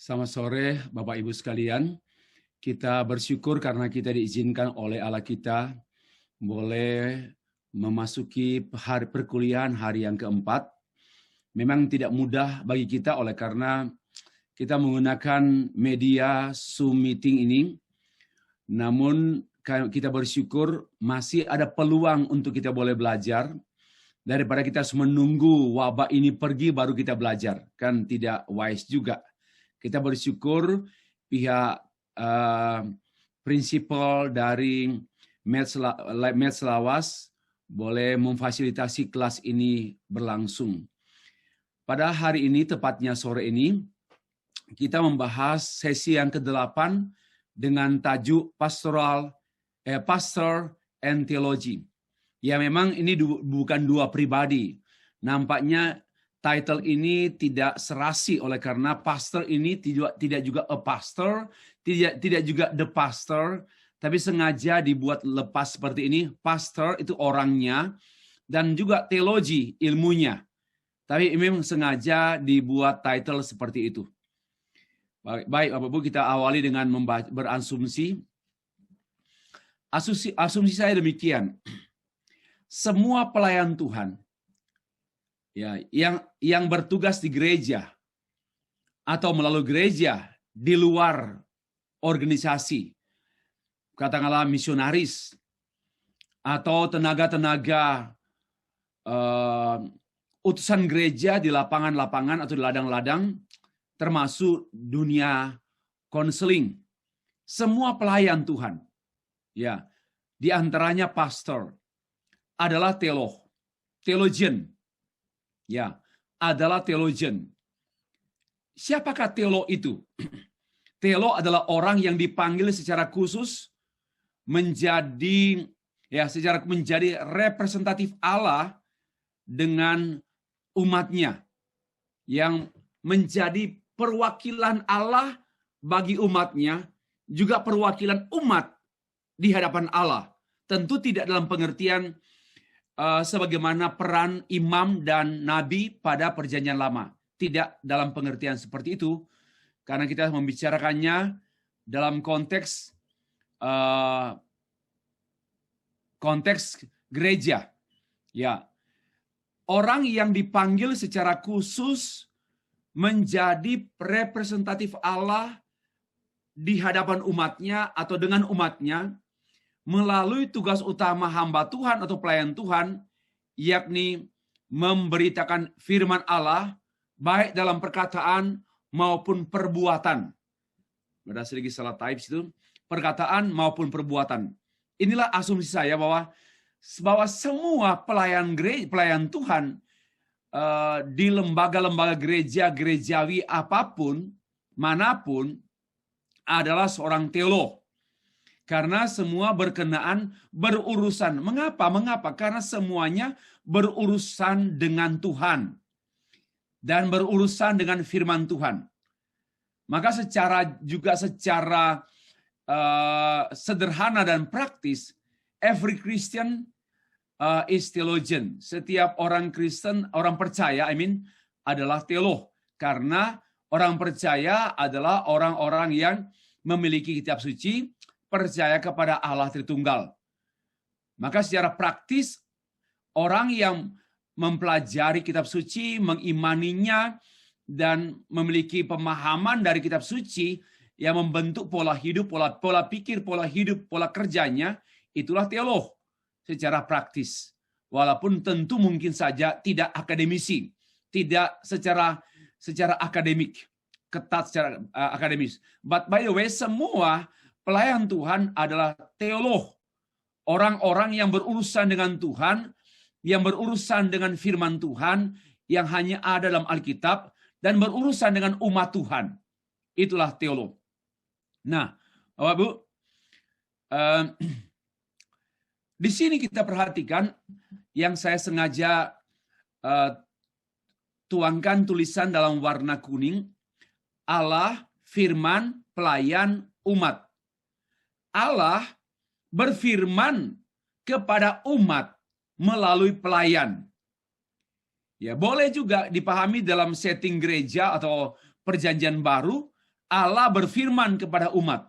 Selamat sore Bapak Ibu sekalian. Kita bersyukur karena kita diizinkan oleh Allah kita boleh memasuki hari perkuliahan hari yang keempat. Memang tidak mudah bagi kita oleh karena kita menggunakan media Zoom meeting ini. Namun kita bersyukur masih ada peluang untuk kita boleh belajar. Daripada kita harus menunggu wabah ini pergi baru kita belajar. Kan tidak wise juga. Kita bersyukur pihak prinsipal dari Mets Lawas boleh memfasilitasi kelas ini berlangsung. Pada hari ini, tepatnya sore ini, kita membahas sesi yang ke-8 dengan tajuk Pastor and Theology. Ya memang ini bukan dua pribadi. Nampaknya title ini tidak serasi oleh karena pastor ini tidak juga a pastor, tidak juga the pastor, tapi sengaja dibuat lepas seperti ini. Pastor itu orangnya dan juga teologi ilmunya. Tapi ini memang sengaja dibuat title seperti itu. Baik Bapak Ibu, kita awali dengan berasumsi. Asumsi saya demikian. Semua pelayan Tuhan ya yang bertugas di gereja atau melalui gereja di luar organisasi, katakanlah misionaris atau tenaga-tenaga utusan gereja di lapangan-lapangan atau di ladang-ladang, termasuk dunia konseling, semua pelayan Tuhan ya, di antaranya pastor adalah theologian. Ya, adalah theologian. Siapakah teolog itu? Teolog adalah orang yang dipanggil secara khusus menjadi representatif Allah dengan umatnya, yang menjadi perwakilan Allah bagi umatnya, juga perwakilan umat di hadapan Allah. Tentu tidak dalam pengertian sebagaimana peran imam dan nabi pada perjanjian lama. Tidak dalam pengertian seperti itu, karena kita membicarakannya dalam konteks gereja. Ya, orang yang dipanggil secara khusus menjadi representatif Allah di hadapan umatnya atau dengan umatnya, melalui tugas utama hamba Tuhan atau pelayan Tuhan, yakni memberitakan firman Allah, baik dalam perkataan maupun perbuatan. Ada sedikit salah type situ, perkataan maupun perbuatan. Inilah asumsi saya bahwa semua pelayan Tuhan di lembaga-lembaga gerejawi apapun, manapun, adalah seorang teolog. Karena semua berurusan. Mengapa? Karena semuanya berurusan dengan Tuhan. Dan berurusan dengan firman Tuhan. Maka secara sederhana dan praktis, every Christian is theologian. Setiap orang Kristen, orang percaya, adalah teolog. Karena orang percaya adalah orang-orang yang memiliki kitab suci, percaya kepada Allah Tritunggal. Maka secara praktis, orang yang mempelajari kitab suci, mengimaninya, dan memiliki pemahaman dari kitab suci yang membentuk pola hidup, pola pikir, pola hidup, pola kerjanya, itulah teolog secara praktis. Walaupun tentu mungkin saja tidak akademisi, tidak secara akademik, ketat secara akademis. But by the way, semua pelayan Tuhan adalah teolog. Orang-orang yang berurusan dengan Tuhan, yang berurusan dengan firman Tuhan, yang hanya ada dalam Alkitab, dan berurusan dengan umat Tuhan. Itulah teolog. Nah, Bapak Ibu, di sini kita perhatikan yang saya sengaja tuangkan tulisan dalam warna kuning, Allah, firman, pelayan, umat. Allah berfirman kepada umat melalui pelayan. Ya, boleh juga dipahami dalam setting gereja atau perjanjian baru, Allah berfirman kepada umat.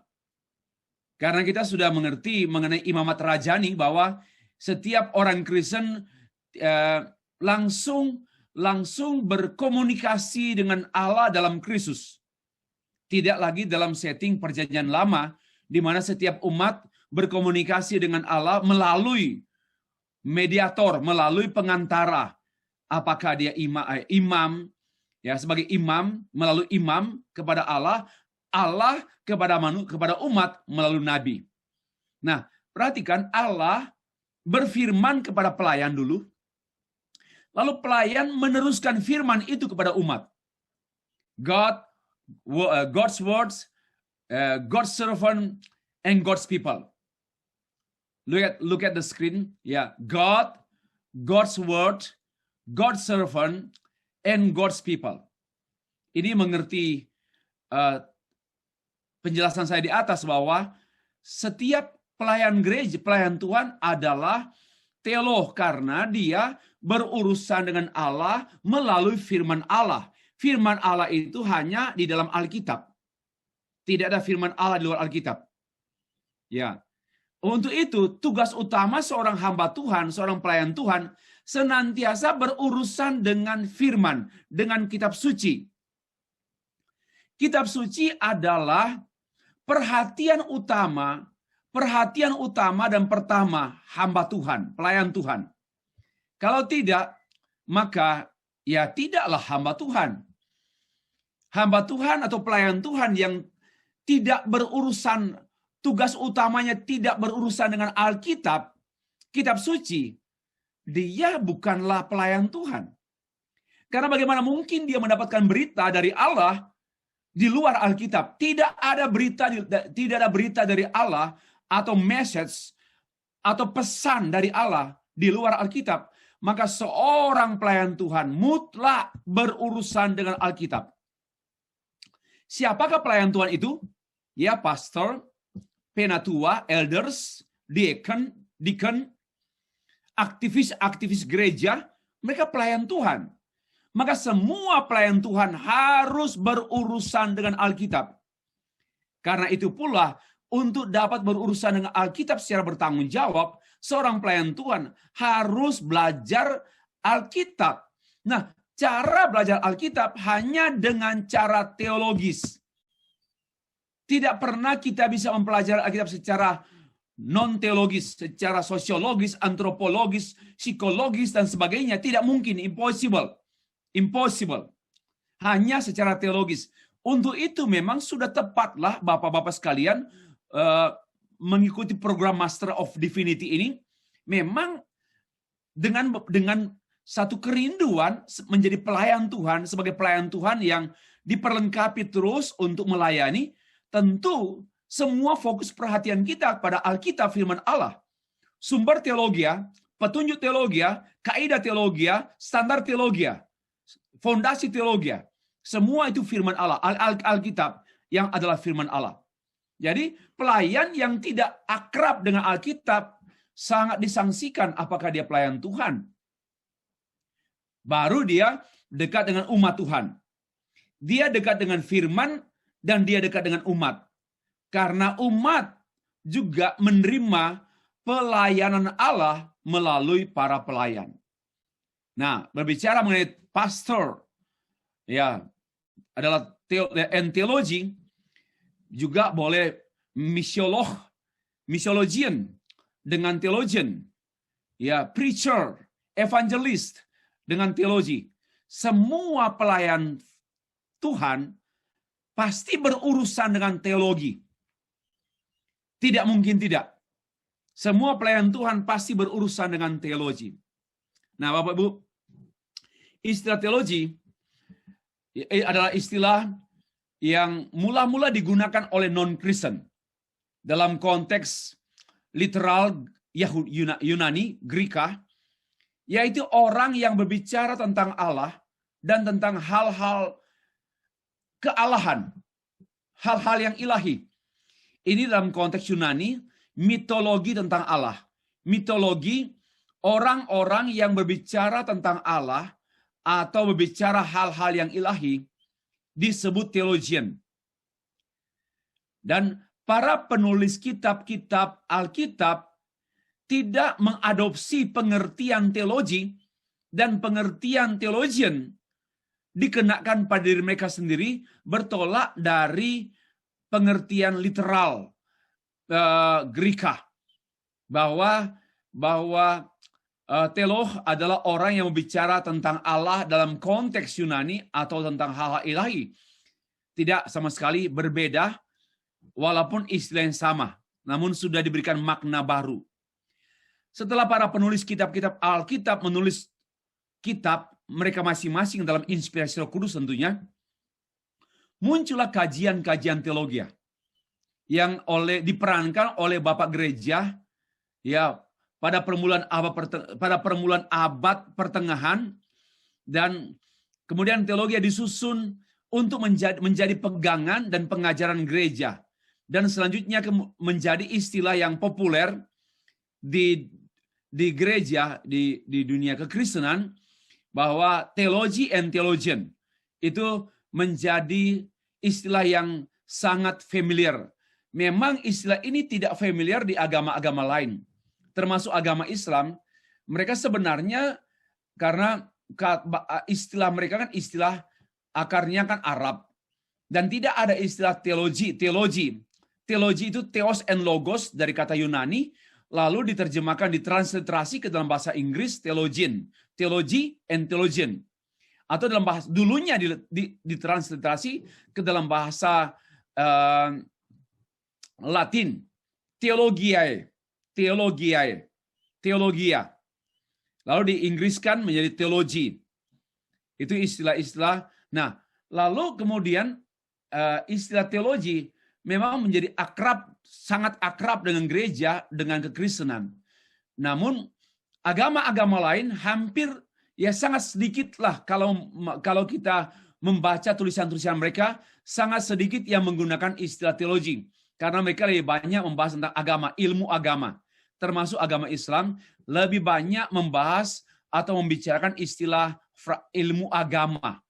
Karena kita sudah mengerti mengenai imamat rajani bahwa setiap orang Kristen langsung berkomunikasi dengan Allah dalam Kristus. Tidak lagi dalam setting perjanjian lama, di mana setiap umat berkomunikasi dengan Allah melalui mediator, melalui pengantara. Apakah dia imam, ya sebagai imam, melalui imam kepada Allah, Allah kepada umat melalui nabi. Nah, perhatikan Allah berfirman kepada pelayan dulu, lalu pelayan meneruskan firman itu kepada umat. God's words, God's servant, and God's people. Look at the screen. Yeah, God's word, God's servant, and God's people. Ini mengerti penjelasan saya di atas bahwa setiap pelayan gereja, pelayan Tuhan adalah teolog karena dia berurusan dengan Allah melalui firman Allah. Firman Allah itu hanya di dalam Alkitab. Tidak ada firman Allah di luar Alkitab. Ya. Untuk itu, tugas utama seorang hamba Tuhan, seorang pelayan Tuhan, senantiasa berurusan dengan firman, dengan kitab suci. Kitab suci adalah perhatian utama dan pertama hamba Tuhan, pelayan Tuhan. Kalau tidak, maka ya tidaklah hamba Tuhan. Hamba Tuhan atau pelayan Tuhan yang tidak berurusan, tugas utamanya tidak berurusan dengan Alkitab, kitab suci, dia bukanlah pelayan Tuhan. Karena bagaimana mungkin dia mendapatkan berita dari Allah di luar Alkitab? Tidak ada berita dari Allah atau message atau pesan dari Allah di luar Alkitab. Maka seorang pelayan Tuhan mutlak berurusan dengan Alkitab. Siapakah pelayan Tuhan itu? Ya, pastor, penatua, elders, deacon, aktivis gereja, mereka pelayan Tuhan. Maka semua pelayan Tuhan harus berurusan dengan Alkitab. Karena itu pula, untuk dapat berurusan dengan Alkitab secara bertanggung jawab, seorang pelayan Tuhan harus belajar Alkitab. Nah, cara belajar Alkitab hanya dengan cara teologis. Tidak pernah kita bisa mempelajari Alkitab secara non-teologis, secara sosiologis, antropologis, psikologis, dan sebagainya. Tidak mungkin, impossible. Hanya secara teologis. Untuk itu memang sudah tepatlah Bapak-Bapak sekalian mengikuti program Master of Divinity ini. Memang dengan satu kerinduan menjadi pelayan Tuhan, sebagai pelayan Tuhan yang diperlengkapi terus untuk melayani. Tentu semua fokus perhatian kita pada Alkitab firman Allah. Sumber teologia, petunjuk teologia, kaidah teologia, standar teologia, fondasi teologia. Semua itu firman Allah, Alkitab yang adalah firman Allah. Jadi pelayan yang tidak akrab dengan Alkitab sangat disangsikan apakah dia pelayan Tuhan. Baru dia dekat dengan umat Tuhan. Dia dekat dengan firman dan dia dekat dengan umat. Karena umat juga menerima pelayanan Allah melalui para pelayan. Nah, berbicara mengenai pastor, ya, adalah teologi, juga boleh misiologian dengan theologian, ya, preacher, evangelist dengan teologi. Semua pelayan Tuhan pasti berurusan dengan teologi. Tidak mungkin tidak. Semua pelayan Tuhan pasti berurusan dengan teologi. Nah, Bapak Ibu, istilah teologi adalah istilah yang mula-mula digunakan oleh non-Kristen dalam konteks literal Yunani, Greka, yaitu orang yang berbicara tentang Allah dan tentang hal-hal kealahan, hal-hal yang ilahi. Ini dalam konteks Yunani, mitologi tentang Allah. Mitologi orang-orang yang berbicara tentang Allah atau berbicara hal-hal yang ilahi disebut theologian. Dan para penulis kitab-kitab Alkitab tidak mengadopsi pengertian teologi dan pengertian theologian dikenakan pada diri mereka sendiri, bertolak dari pengertian literal Greka, bahwa teolog adalah orang yang berbicara tentang Allah dalam konteks Yunani atau tentang hal-hal ilahi. Tidak sama sekali berbeda, walaupun istilah yang sama, namun sudah diberikan makna baru. Setelah para penulis kitab-kitab Alkitab menulis kitab mereka masing-masing dalam inspirasi Roh Kudus tentunya, muncullah kajian-kajian teologi yang diperankan oleh Bapak Gereja ya pada permulaan abad pertengahan, dan kemudian teologi disusun untuk menjadi pegangan dan pengajaran gereja, dan selanjutnya menjadi istilah yang populer di gereja di dunia kekristenan, bahwa teologi and theologian itu menjadi istilah yang sangat familiar. Memang istilah ini tidak familiar di agama-agama lain, termasuk agama Islam. Mereka sebenarnya, karena istilah mereka kan istilah akarnya kan Arab, dan tidak ada istilah teologi. Teologi itu theos and logos dari kata Yunani, lalu diterjemahkan, ditransliterasi ke dalam bahasa Inggris theologian, theology and theologian. Atau dalam bahasa dulunya ditransliterasi ke dalam bahasa Latin, theologiae. Lalu diinggriskan menjadi teologi. Itu istilah-istilah. Nah, lalu kemudian istilah teologi memang menjadi sangat akrab dengan gereja, dengan kekristenan. Namun agama-agama lain hampir ya sangat sedikit lah, kalau kita membaca tulisan-tulisan mereka, sangat sedikit yang menggunakan istilah teologi. Karena mereka lebih banyak membahas tentang agama, ilmu agama. Termasuk agama Islam, lebih banyak membahas atau membicarakan istilah ilmu agama,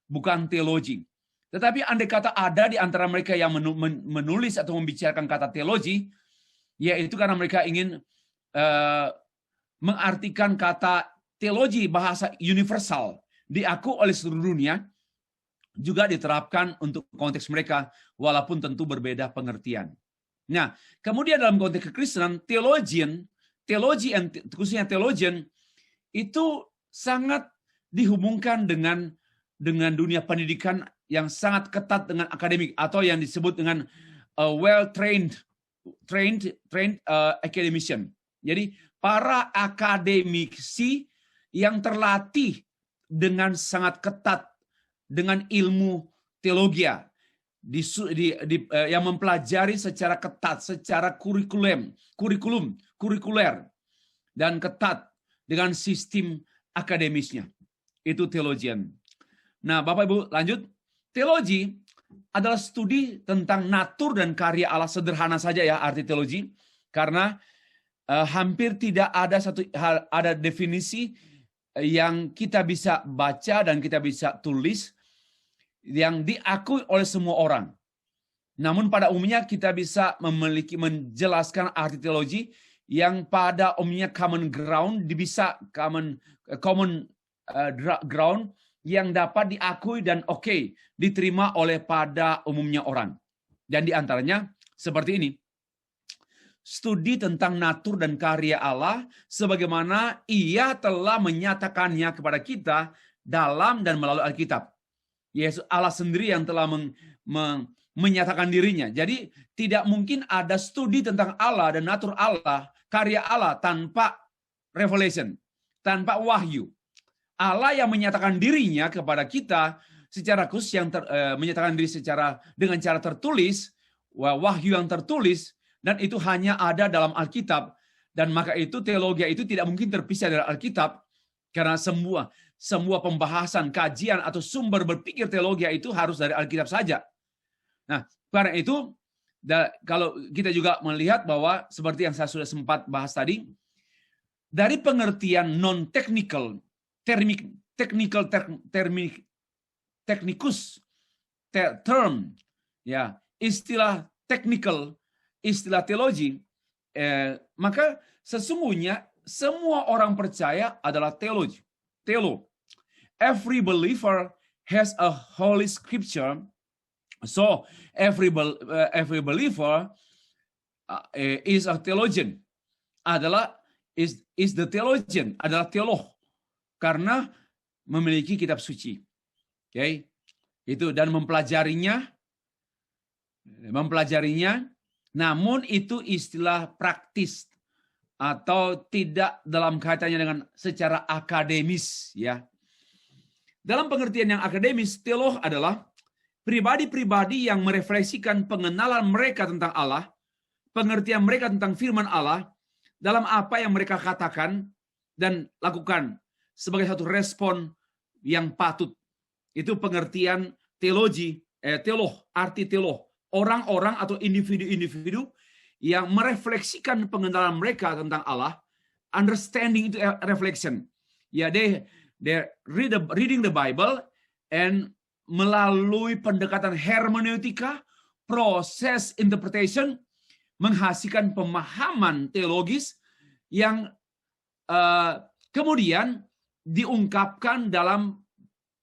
bukan teologi. Tetapi andai kata ada di antara mereka yang menulis atau membicarakan kata teologi, yaitu karena mereka ingin mengartikan kata teologi bahasa universal, diakui oleh seluruh dunia, juga diterapkan untuk konteks mereka, walaupun tentu berbeda pengertian. Nah, kemudian dalam konteks kekristenan, teologi khususnya theologian, itu sangat dihubungkan dengan dunia pendidikan yang sangat ketat dengan akademik, atau yang disebut dengan well-trained academician. Jadi, para akademisi yang terlatih dengan sangat ketat dengan ilmu teologi, yang mempelajari secara ketat, secara kurikuler dan ketat dengan sistem akademisnya. Itu teologian. Nah, Bapak Ibu lanjut. Teologi adalah studi tentang natur dan karya Allah, sederhana saja ya arti teologi, karena hampir tidak ada definisi yang kita bisa baca dan kita bisa tulis yang diakui oleh semua orang. Namun pada umumnya kita bisa menjelaskan arti teologi yang pada umumnya common ground yang dapat diakui dan diterima oleh pada umumnya orang. Dan di antaranya seperti ini. Studi tentang natur dan karya Allah sebagaimana Ia telah menyatakannya kepada kita dalam dan melalui Alkitab. Yesus Allah sendiri yang telah menyatakan dirinya. Jadi tidak mungkin ada studi tentang Allah dan natur Allah, karya Allah tanpa revelation, tanpa wahyu. Allah yang menyatakan dirinya kepada kita secara khusus, yang menyatakan diri dengan cara tertulis, wahyu yang tertulis, dan itu hanya ada dalam Alkitab. Dan maka itu teologi itu tidak mungkin terpisah dari Alkitab, karena semua pembahasan, kajian, atau sumber berpikir teologi itu harus dari Alkitab saja. Nah, karena itu, kalau kita juga melihat bahwa, seperti yang saya sudah sempat bahas tadi, dari pengertian non-technical, technicus, term, ya, istilah technical istilah teologi, maka sesungguhnya semua orang percaya adalah teologi. Teolo. Every believer has a holy scripture. So every believer is a theologian. Is the theologian, adalah teolog karena memiliki kitab suci. Okay? Itu dan mempelajarinya, namun itu istilah praktis atau tidak dalam kaitannya dengan secara akademis, ya. Dalam pengertian yang akademis, teolog adalah pribadi-pribadi yang merefleksikan pengenalan mereka tentang Allah, pengertian mereka tentang firman Allah dalam apa yang mereka katakan dan lakukan sebagai satu respon yang patut. Itu pengertian teologi, teolog, arti teolog. Orang-orang atau individu-individu yang merefleksikan pengenalan mereka tentang Allah, understanding itu reflection. Ya, they reading the Bible and melalui pendekatan hermeneutika, proses interpretation, menghasilkan pemahaman teologis yang kemudian diungkapkan dalam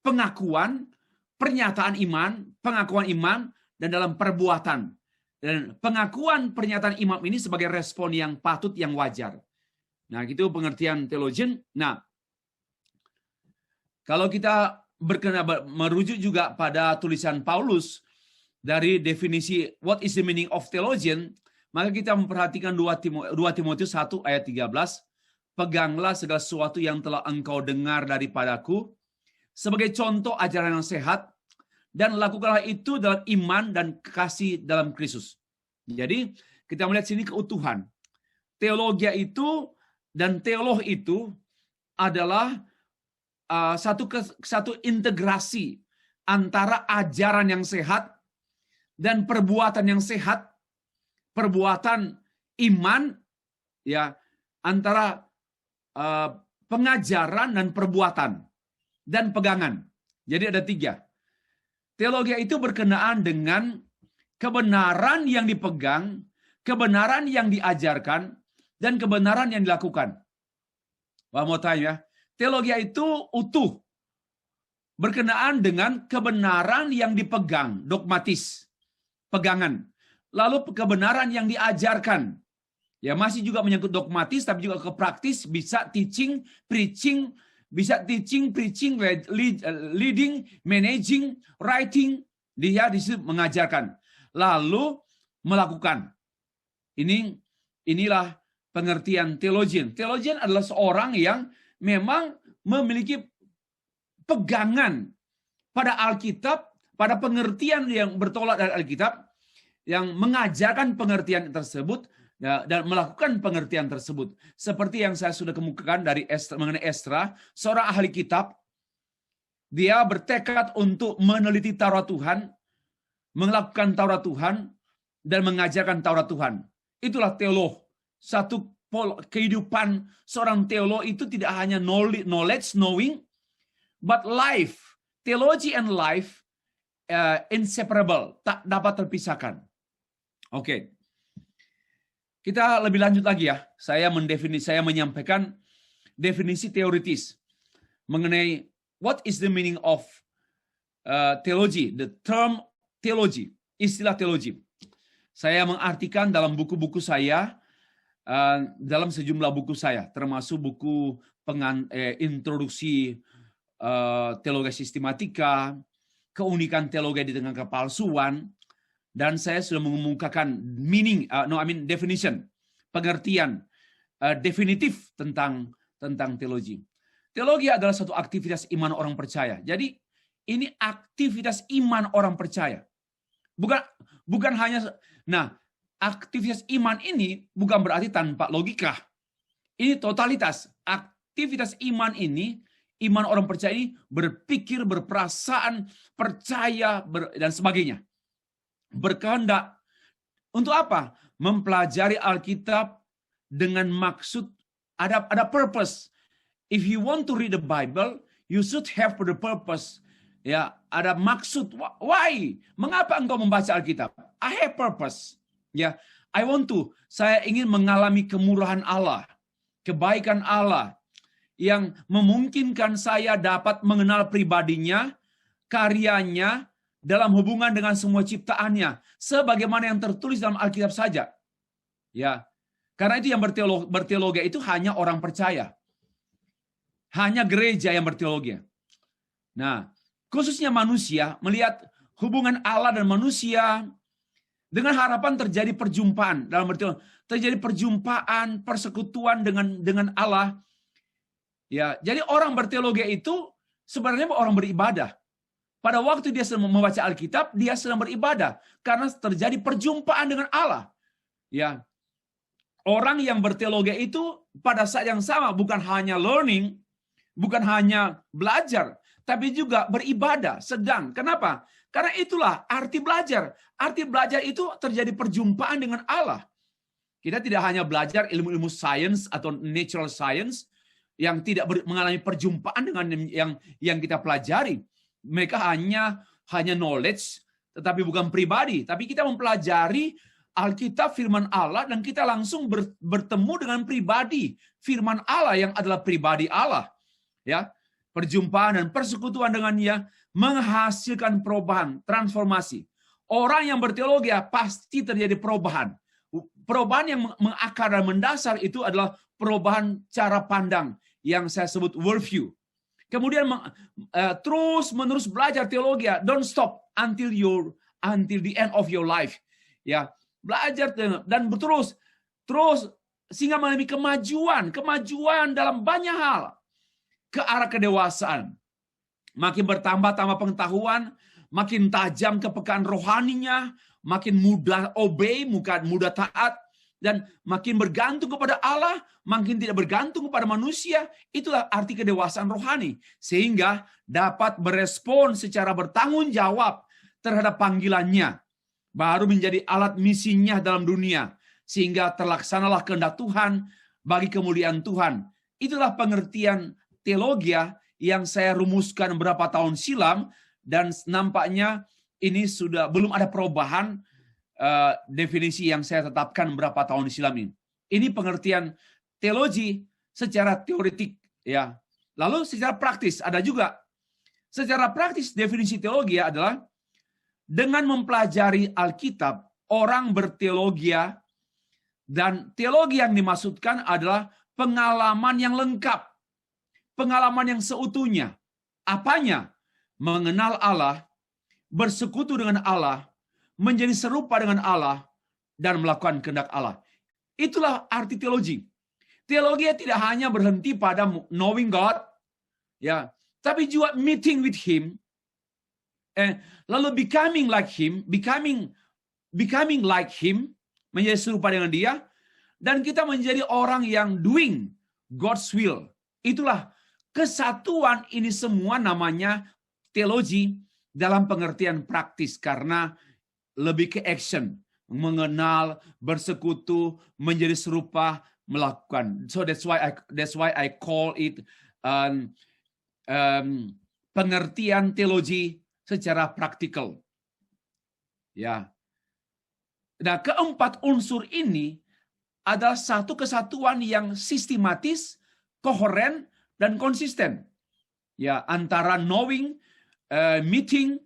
pengakuan, pernyataan iman, pengakuan iman, dan dalam perbuatan. Dan pengakuan pernyataan imam ini sebagai respon yang patut, yang wajar. Nah, itu pengertian theologian. Nah, kalau kita merujuk juga pada tulisan Paulus dari definisi what is the meaning of theologian, maka kita memperhatikan 2 Timotius 1 ayat 13, peganglah segala sesuatu yang telah engkau dengar daripadaku sebagai contoh ajaran yang sehat, dan lakukanlah itu dalam iman dan kasih dalam Kristus. Jadi kita melihat sini keutuhan. Teologia itu dan teolog itu adalah satu integrasi antara ajaran yang sehat dan perbuatan yang sehat, perbuatan iman, ya, antara pengajaran dan perbuatan dan pegangan. Jadi ada 3. Teologi itu berkenaan dengan kebenaran yang dipegang, kebenaran yang diajarkan, dan kebenaran yang dilakukan. One more time, ya. Teologi itu utuh, berkenaan dengan kebenaran yang dipegang, dogmatis, pegangan. Lalu kebenaran yang diajarkan, ya masih juga menyangkut dogmatis, tapi juga ke praktis, bisa teaching, preaching, leading, managing, writing, dia disitu mengajarkan. Lalu melakukan. Inilah pengertian theologian. Theologian adalah seorang yang memang memiliki pegangan pada Alkitab, pada pengertian yang bertolak dari Alkitab, yang mengajarkan pengertian tersebut, ya, dan melakukan pengertian tersebut. Seperti yang saya sudah kemukakan dari mengenai Esra, seorang ahli kitab, dia bertekad untuk meneliti Taurat Tuhan, melakukan Taurat Tuhan, dan mengajarkan Taurat Tuhan. Itulah teolog. Satu kehidupan seorang teolog itu tidak hanya knowledge, knowing, but life. Theology and life inseparable, tak dapat terpisahkan. Oke. Kita lebih lanjut lagi, ya. Saya menyampaikan definisi teoritis mengenai what is the meaning of theology, the term theology, istilah teologi. Saya mengartikan dalam buku-buku saya, dalam sejumlah buku saya, termasuk buku introduksi teologi sistematika, keunikan teologi di tengah kepalsuan, dan saya sudah mengemukakan definition, pengertian definitif tentang teologi. Teologi adalah satu aktivitas iman orang percaya. Jadi ini aktivitas iman orang percaya. Bukan hanya, aktivitas iman ini bukan berarti tanpa logika. Ini totalitas. Aktivitas iman ini, iman orang percaya ini berpikir, berperasaan, percaya, dan sebagainya. Berkehendak. Untuk apa? Mempelajari Alkitab dengan maksud, ada purpose. If you want to read the Bible, you should have the purpose Ya, ada maksud. Why? Mengapa engkau membaca Alkitab? I have purpose. Ya, saya ingin mengalami kemurahan Allah, kebaikan Allah yang memungkinkan saya dapat mengenal pribadinya, karyanya, dalam hubungan dengan semua ciptaannya, sebagaimana yang tertulis dalam Alkitab saja. Ya, karena itu yang berteologi itu hanya orang percaya, hanya gereja yang berteologi. Nah, khususnya manusia melihat hubungan Allah dan manusia dengan harapan terjadi perjumpaan dalam berteologi, terjadi perjumpaan, persekutuan dengan Allah. Ya, jadi orang berteologi itu sebenarnya orang beribadah. Pada waktu dia sedang membaca Alkitab, dia sedang beribadah karena terjadi perjumpaan dengan Allah. Ya, orang yang berteologi itu pada saat yang sama bukan hanya learning, bukan hanya belajar, tapi juga beribadah sedang. Kenapa? Karena itulah arti belajar. Arti belajar itu terjadi perjumpaan dengan Allah. Kita tidak hanya belajar ilmu-ilmu sains atau natural science yang tidak mengalami perjumpaan dengan yang kita pelajari. Mereka hanya knowledge, tetapi bukan pribadi. Tapi kita mempelajari Alkitab firman Allah dan kita langsung bertemu dengan pribadi firman Allah yang adalah pribadi Allah. Ya, perjumpaan dan persekutuan dengannya menghasilkan perubahan, transformasi. Orang yang berteologi pasti terjadi perubahan. Perubahan yang mengakar dan mendasar itu adalah perubahan cara pandang yang saya sebut worldview. Kemudian terus menerus belajar teologi, don't stop until the end of your life. Ya, belajar dan terus sehingga mengalami kemajuan dalam banyak hal ke arah kedewasaan. Makin bertambah pengetahuan, makin tajam kepekaan rohaninya, makin mudah obey, mudah taat, dan makin bergantung kepada Allah, makin tidak bergantung kepada manusia. Itulah arti kedewasaan rohani. Sehingga dapat berespon secara bertanggung jawab terhadap panggilannya. Baru menjadi alat misinya dalam dunia. Sehingga terlaksanalah kehendak Tuhan bagi kemuliaan Tuhan. Itulah pengertian teologi yang saya rumuskan beberapa tahun silam, dan nampaknya ini sudah belum ada perubahan definisi yang saya tetapkan beberapa tahun silam ini. Ini pengertian teologi secara teoretik, ya. Lalu secara praktis ada juga. Secara praktis definisi teologi adalah dengan mempelajari Alkitab, orang berteologi, dan teologi yang dimaksudkan adalah pengalaman yang lengkap. Pengalaman yang seutuhnya. Apanya? Mengenal Allah, bersekutu dengan Allah, menjadi serupa dengan Allah, dan melakukan kehendak Allah. Itulah arti teologi. Teologi tidak hanya berhenti pada knowing God, ya, tapi juga meeting with Him, lalu becoming like Him, becoming like Him, menjadi serupa dengan Dia, dan kita menjadi orang yang doing God's will. Itulah kesatuan, ini semua namanya teologi dalam pengertian praktis karena lebih ke action, mengenal, bersekutu, menjadi serupa, melakukan. So that's why I call it pengertian teologi secara praktikal. Ya. Nah, keempat unsur ini adalah satu kesatuan yang sistematis, koheren, dan konsisten. Ya, antara knowing, meeting,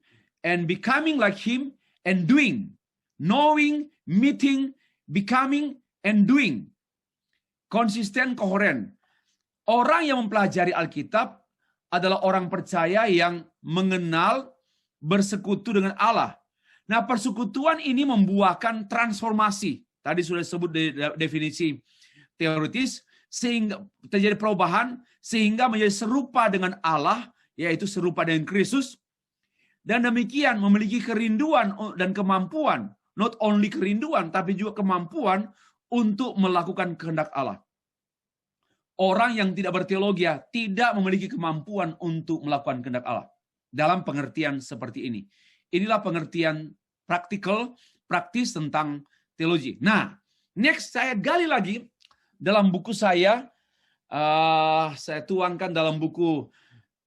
and becoming like Him, and doing. Knowing, meeting, becoming, and doing. Konsisten, koheren. Orang yang mempelajari Alkitab adalah orang percaya yang mengenal, bersekutu dengan Allah. Nah, persekutuan ini membuahkan transformasi. Tadi sudah disebut definisi teoritis, sehingga terjadi perubahan, sehingga menjadi serupa dengan Allah, yaitu serupa dengan Kristus, dan demikian memiliki kerinduan dan kemampuan, not only kerinduan, tapi juga kemampuan untuk melakukan kehendak Allah. Orang yang tidak berteologi tidak memiliki kemampuan untuk melakukan kehendak Allah. Dalam pengertian seperti ini. Inilah pengertian praktis tentang teologi. Nah, next saya gali lagi dalam buku saya tuangkan dalam buku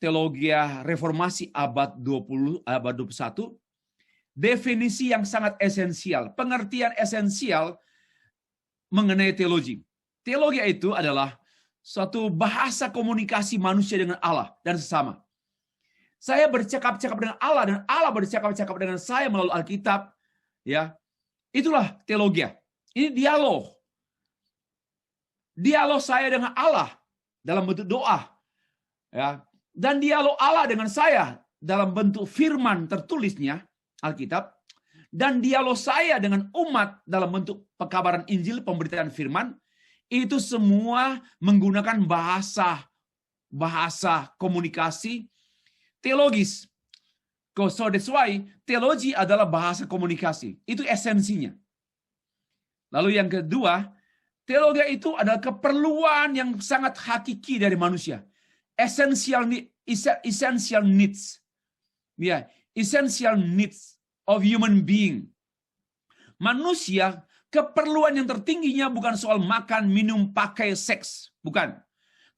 teologi reformasi abad 20, abad 21, definisi yang sangat esensial, pengertian esensial mengenai teologi. Teologi itu adalah suatu bahasa komunikasi manusia dengan Allah dan sesama. Saya bercakap-cakap dengan Allah dan Allah bercakap-cakap dengan saya melalui Alkitab, ya. Itulah teologi. Ini dialog. Dialog saya dengan Allah dalam bentuk doa, ya. Dan dialog Allah dengan saya dalam bentuk firman tertulisnya Alkitab, dan dialog saya dengan umat dalam bentuk pekabaran Injil, pemberitaan firman, itu semua menggunakan bahasa komunikasi teologis. So that's why teologi adalah bahasa komunikasi. Itu esensinya. Lalu yang kedua, teologi itu adalah keperluan yang sangat hakiki dari manusia. Essential needs. Ya, essential needs of human being. Manusia, keperluan yang tertingginya bukan soal makan, minum, pakai, seks. Bukan.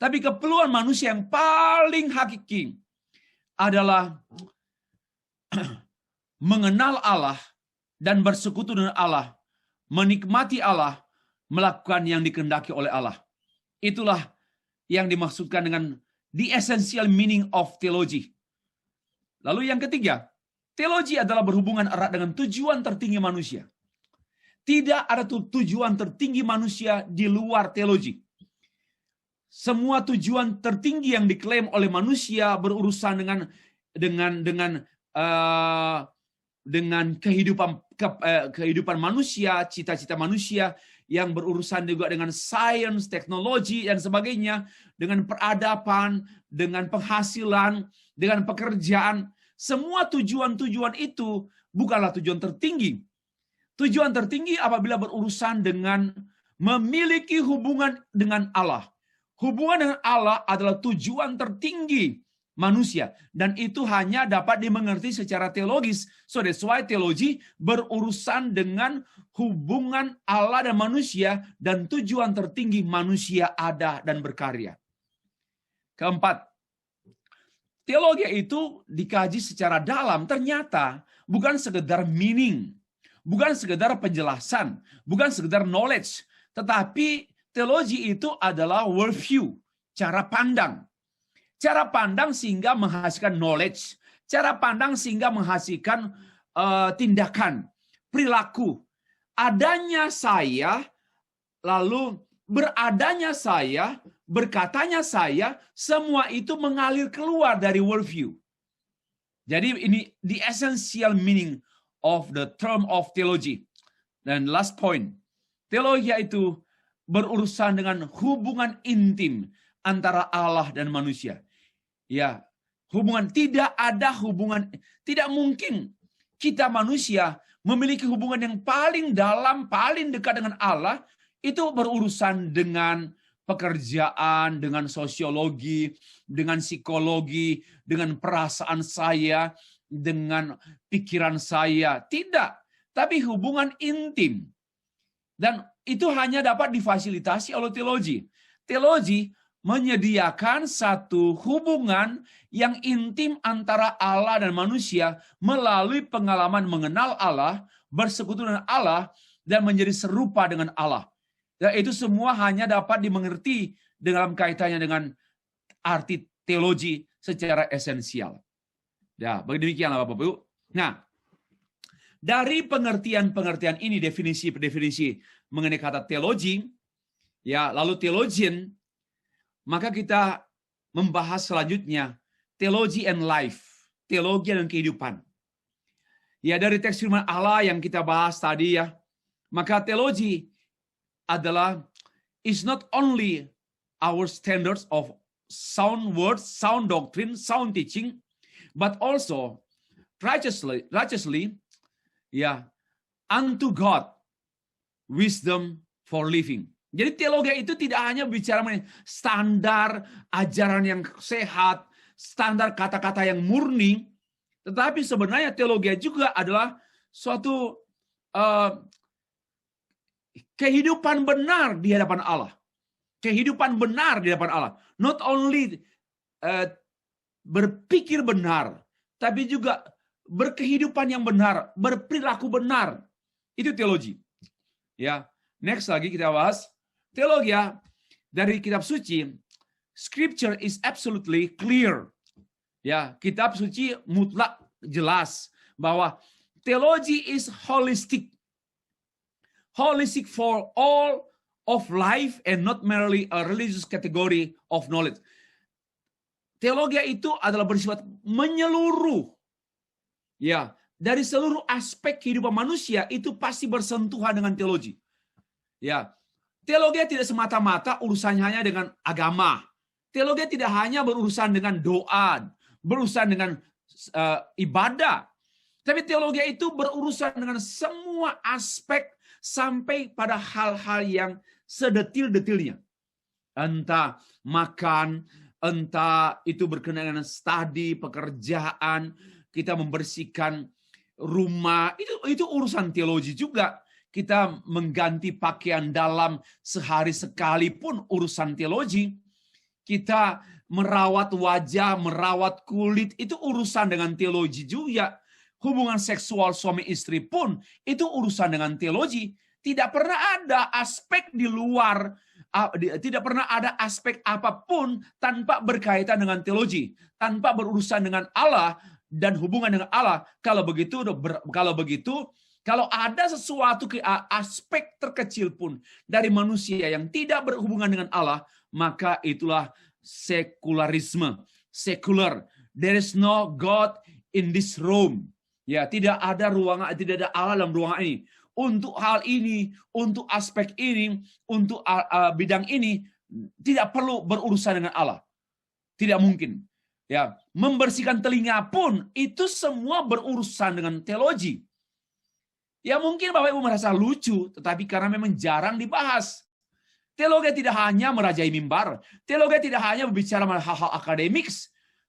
Tapi keperluan manusia yang paling hakiki adalah mengenal Allah dan bersekutu dengan Allah, menikmati Allah, melakukan yang dikehendaki oleh Allah. Itulah yang dimaksudkan dengan the essential meaning of theology. Lalu yang ketiga, teologi adalah berhubungan erat dengan tujuan tertinggi manusia. Tidak ada tujuan tertinggi manusia di luar teologi. Semua tujuan tertinggi yang diklaim oleh manusia berurusan dengan kehidupan manusia, cita-cita manusia, yang berurusan juga dengan sains, teknologi, dan sebagainya, dengan peradaban, dengan penghasilan, dengan pekerjaan. Semua tujuan-tujuan itu bukanlah tujuan tertinggi. Tujuan tertinggi apabila berurusan dengan memiliki hubungan dengan Allah. Hubungan dengan Allah adalah tujuan tertinggi manusia, dan itu hanya dapat dimengerti secara teologis. So that's why teologi berurusan dengan hubungan Allah dan manusia, dan tujuan tertinggi manusia ada dan berkarya. Keempat, teologi itu dikaji secara dalam, ternyata bukan sekedar meaning, bukan sekedar penjelasan, bukan sekedar knowledge, tetapi teologi itu adalah worldview, cara pandang. Cara pandang sehingga menghasilkan knowledge, cara pandang sehingga menghasilkan tindakan, perilaku. Adanya saya, lalu beradanya saya, berkatanya saya, semua itu mengalir keluar dari worldview. Jadi ini the essential meaning of the term of theology. Dan last point, teologi itu berurusan dengan hubungan intim antara Allah dan manusia. Ya, tidak mungkin kita manusia memiliki hubungan yang paling dalam, paling dekat dengan Allah, itu berurusan dengan pekerjaan, dengan sosiologi, dengan psikologi, dengan perasaan saya, dengan pikiran saya. Tidak, tapi hubungan intim. Dan itu hanya dapat difasilitasi oleh teologi. Teologi menyediakan satu hubungan yang intim antara Allah dan manusia melalui pengalaman mengenal Allah, bersekutu dengan Allah, dan menjadi serupa dengan Allah. Dan itu semua hanya dapat dimengerti dalam kaitannya dengan arti teologi secara esensial. Ya, demikianlah Bapak Ibu. Nah, dari pengertian-pengertian ini, definisi-definisi mengenai kata teologi, ya, lalu theologian, maka kita membahas selanjutnya theology and life, teologi dan kehidupan. Ya, dari teks firman Allah yang kita bahas tadi ya, maka teologi adalah is not only our standards of sound words, sound doctrine, sound teaching, but also righteously, ya, unto God, wisdom for living. Jadi teologi itu tidak hanya bicara mengenai standar ajaran yang sehat, standar kata-kata yang murni, tetapi sebenarnya teologi juga adalah suatu kehidupan benar di hadapan Allah. Kehidupan benar di hadapan Allah. Not only berpikir benar, tapi juga berkehidupan yang benar, berperilaku benar. Itu teologi. Ya, next lagi kita bahas teologi dari kitab suci. Scripture is absolutely clear. Ya, kitab suci mutlak jelas bahwa teologi is holistic. Holistic for all of life and not merely a religious category of knowledge. Teologi itu adalah bersifat menyeluruh. Ya, dari seluruh aspek kehidupan manusia itu pasti bersentuhan dengan teologi. Ya, teologi tidak semata-mata urusannya hanya dengan agama. Teologi tidak hanya berurusan dengan doa, berurusan dengan ibadah. Tapi teologi itu berurusan dengan semua aspek sampai pada hal-hal yang sedetil-detilnya. Entah makan, entah itu berkenaan dengan studi, pekerjaan, kita membersihkan rumah, itu urusan teologi juga. Kita mengganti pakaian dalam sehari sekali pun urusan teologi. Kita merawat wajah, merawat kulit, itu urusan dengan teologi juga. Hubungan seksual suami istri pun itu urusan dengan teologi. Tidak pernah ada aspek di luar, tidak pernah ada aspek apapun tanpa berkaitan dengan teologi, tanpa berurusan dengan Allah dan hubungan dengan Allah. Kalau ada sesuatu aspek terkecil pun dari manusia yang tidak berhubungan dengan Allah, maka itulah sekularisme, sekular. There is no God in this room. Ya, tidak ada Allah dalam ruangan ini. Untuk hal ini, untuk aspek ini, untuk bidang ini, tidak perlu berurusan dengan Allah. Tidak mungkin. Ya, membersihkan telinga pun itu semua berurusan dengan teologi. Ya, mungkin Bapak Ibu merasa lucu, tetapi karena memang jarang dibahas. Teologi tidak hanya merajai mimbar, teologi tidak hanya berbicara hal-hal akademik,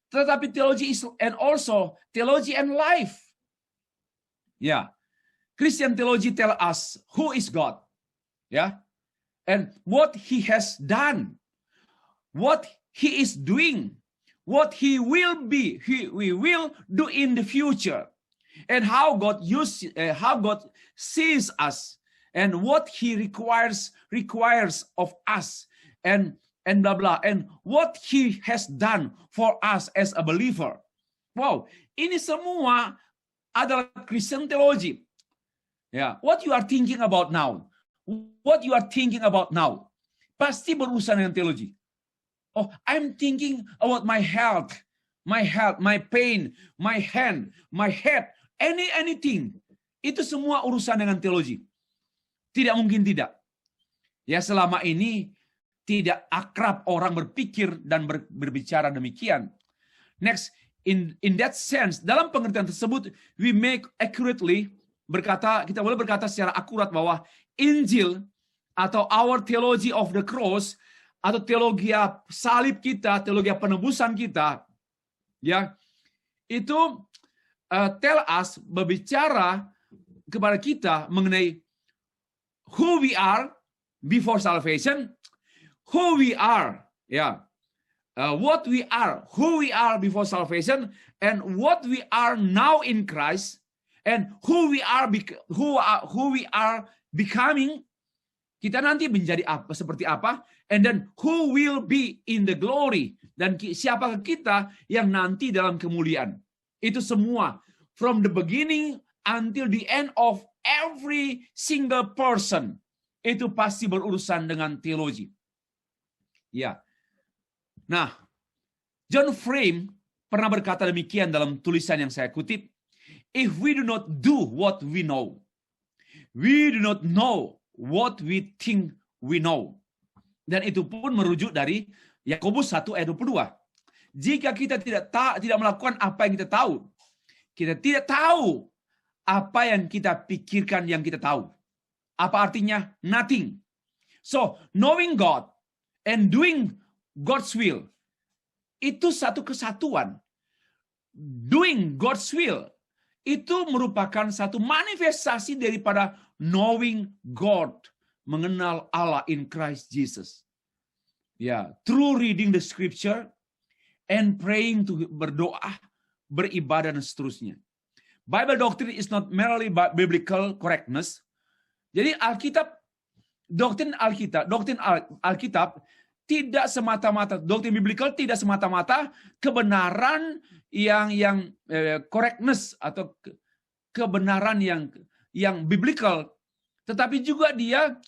tetapi teologi and also theology and life. Ya, Christian theology tell us who is God, ya, and what He has done, what He is doing, what He will be, we will do in the future, and how God sees us, and what He requires of us, and blah blah, and what He has done for us as a believer. Wow, ini semua adalah Christian theology. Ya, what you are thinking about now, pasti berurusan dengan teologi. Oh, I'm thinking about my health, my pain, my hand, my head, anything. Itu semua urusan dengan teologi. Tidak mungkin tidak. Ya, selama ini tidak akrab orang berpikir dan berbicara demikian. Next, in that sense, dalam pengertian tersebut, we make accurately kita boleh berkata secara akurat bahwa Injil atau our theology of the cross atau teologi salib kita, teologi penebusan kita, ya, itu tell us, berbicara kepada kita mengenai who we are before salvation, who we are, ya. What we are, who we are before salvation, and what we are now in Christ, and who we are becoming. Kita nanti menjadi apa, seperti apa, and then who will be in the glory, dan siapakah kita yang nanti dalam kemuliaan. Itu semua from the beginning until the end of every single person. Itu pasti berurusan dengan teologi. Ya. Nah, John Frame pernah berkata demikian dalam tulisan yang saya kutip, if we do not do what we know, we do not know what we think we know. Dan itu pun merujuk dari Yakobus 1 ayat 22. Jika kita tidak melakukan apa yang kita tahu, kita tidak tahu apa yang kita pikirkan yang kita tahu. Apa artinya? Nothing. So, knowing God and doing God's will, itu satu kesatuan. Doing God's will, itu merupakan satu manifestasi daripada knowing God, mengenal Allah in Christ Jesus. Ya, through reading the scripture and praying, to berdoa, beribadah, dan seterusnya. Bible doctrine is not merely biblical correctness. Jadi doktrin Alkitab tidak semata-mata, doktrin biblical tidak semata-mata kebenaran yang correctness atau kebenaran yang biblical, tetapi juga dia